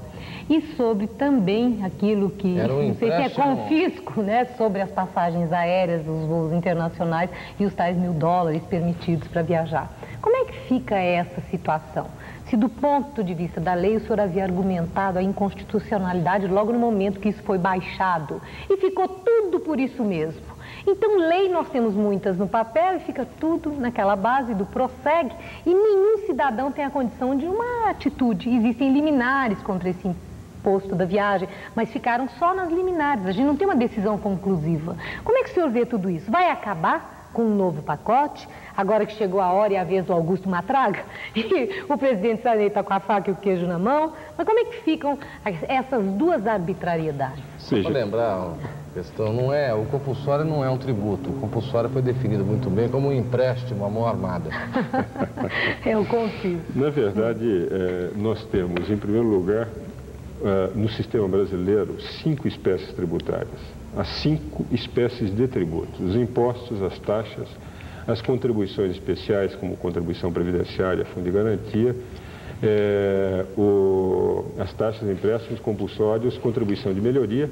e sobre também aquilo que, não sei se é confisco, né, sobre as passagens aéreas, os voos internacionais e os tais $1.000 permitidos para viajar. Como é que fica essa situação? Se do ponto de vista da lei o senhor havia argumentado a inconstitucionalidade logo no momento que isso foi baixado e ficou tudo por isso mesmo. Então, lei nós temos muitas no papel e fica tudo naquela base do prossegue e nenhum cidadão tem a condição de uma atitude. Existem liminares contra esse imposto da viagem, mas ficaram só nas liminares. A gente não tem uma decisão conclusiva. Como é que o senhor vê tudo isso? Vai acabar com um novo pacote? Agora que chegou a hora e a vez do Augusto Matraga, e o presidente Sarney está com a faca e o queijo na mão, mas como é que ficam essas duas arbitrariedades? Só para lembrar, a questão o compulsório não é um tributo, o compulsório foi definido muito bem como um empréstimo à mão armada. É o confisco. Na verdade, nós temos, em primeiro lugar, no sistema brasileiro, 5 espécies tributárias. Há 5 espécies de tributos: os impostos, as taxas, as contribuições especiais, como contribuição previdenciária, fundo de garantia, as taxas de empréstimos compulsórios, contribuição de melhoria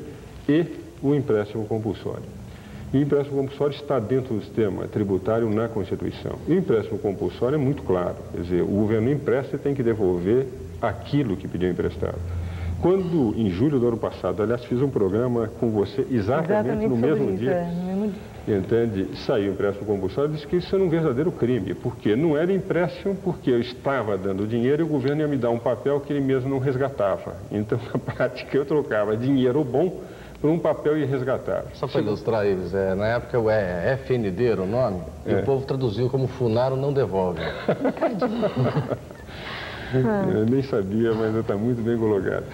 e o empréstimo compulsório. E o empréstimo compulsório está dentro do sistema tributário na Constituição. E o empréstimo compulsório é muito claro, quer dizer, o governo empresta e tem que devolver aquilo que pediu emprestado. Quando, em julho do ano passado, aliás, fiz um programa com você exatamente no mesmo dia, entende? Saiu o empréstimo compulsório e disse que isso era um verdadeiro crime, porque não era empréstimo, porque eu estava dando dinheiro e o governo ia me dar um papel que ele mesmo não resgatava. Então, na prática, eu trocava dinheiro bom por um papel irresgatável. Só para ilustrar eles, na época o FND era o nome, e o povo traduziu como Funaro não devolve. Eu nem sabia, mas está muito bem colocado.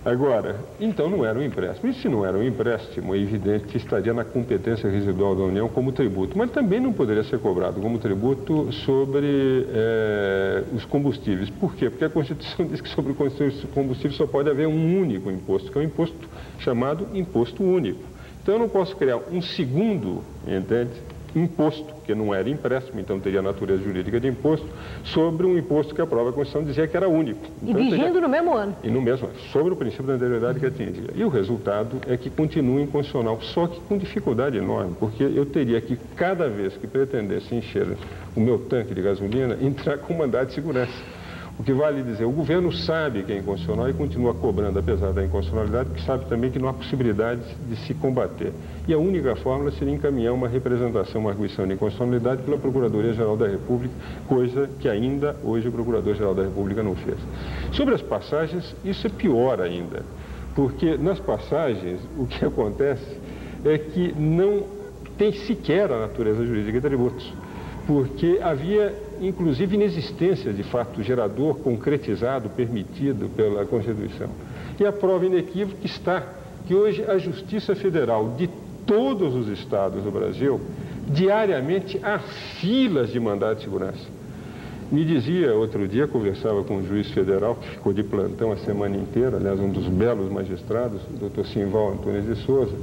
Agora, então não era um empréstimo. E se não era um empréstimo, é evidente que estaria na competência residual da União como tributo. Mas também não poderia ser cobrado como tributo sobre os combustíveis. Por quê? Porque a Constituição diz que sobre o combustível só pode haver um único imposto, que é um imposto chamado imposto único. Então eu não posso criar um segundo, entende? Imposto, que não era empréstimo, então teria a natureza jurídica de imposto, sobre um imposto que a própria Constituição dizia que era único. Então, e vigindo no mesmo ano. E no mesmo ano, sobre o princípio da anterioridade que atingia. E o resultado é que continua inconstitucional, só que com dificuldade enorme, porque eu teria que, cada vez que pretendesse encher o meu tanque de gasolina, entrar com mandado de segurança. O que vale dizer, o governo sabe que é inconstitucional e continua cobrando, apesar da inconstitucionalidade, porque sabe também que não há possibilidade de se combater. E a única fórmula seria encaminhar uma representação, uma arguição de inconstitucionalidade pela Procuradoria-Geral da República, coisa que ainda hoje o Procurador-Geral da República não fez. Sobre as passagens, isso é pior ainda, porque nas passagens o que acontece é que não tem sequer a natureza jurídica de tributos, porque havia inclusive inexistência de fato gerador concretizado, permitido pela Constituição. E a prova inequívoca está que hoje a Justiça Federal de todos os estados do Brasil, diariamente há filas de mandado de segurança. Me dizia outro dia, conversava com um juiz federal que ficou de plantão a semana inteira, aliás, um dos belos magistrados, o Dr. Simval Antunes de Souza,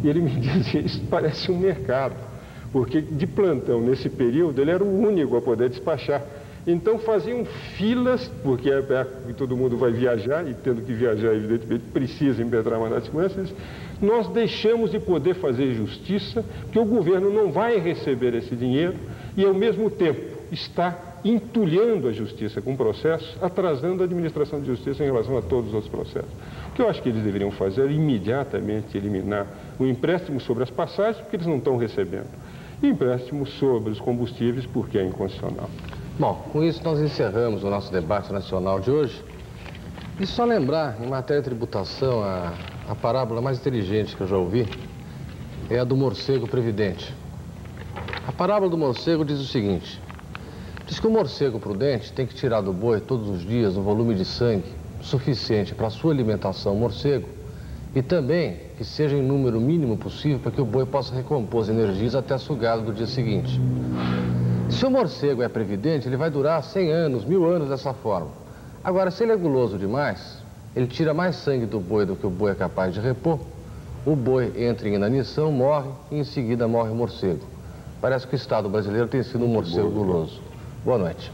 e ele me dizia, isso parece um mercado. Porque de plantão, nesse período, ele era o único a poder despachar. Então faziam filas, porque todo mundo vai viajar, e tendo que viajar, evidentemente, precisa impetrar mandado de segurança. Nós deixamos de poder fazer justiça, porque o governo não vai receber esse dinheiro e, ao mesmo tempo, está entulhando a justiça com processos, atrasando a administração de justiça em relação a todos os outros processos. O que eu acho que eles deveriam fazer é imediatamente eliminar o empréstimo sobre as passagens, porque eles não estão recebendo. E empréstimo sobre os combustíveis, porque é inconstitucional. Bom, com isso nós encerramos o nosso debate nacional de hoje. E só lembrar, em matéria de tributação, a parábola mais inteligente que eu já ouvi é a do morcego previdente. A parábola do morcego diz o seguinte: Diz que o morcego prudente tem que tirar do boi todos os dias um volume de sangue suficiente para a sua alimentação morcego e também que seja em número mínimo possível para que o boi possa recompor as energias até a sugada do dia seguinte. Se o morcego é previdente, ele vai durar 100 anos, 1000 anos dessa forma. Agora, se ele é guloso demais, ele tira mais sangue do boi do que o boi é capaz de repor, o boi entra em inanição, morre e em seguida morre o morcego. Parece que o Estado brasileiro tem sido um morcego guloso. Boa noite.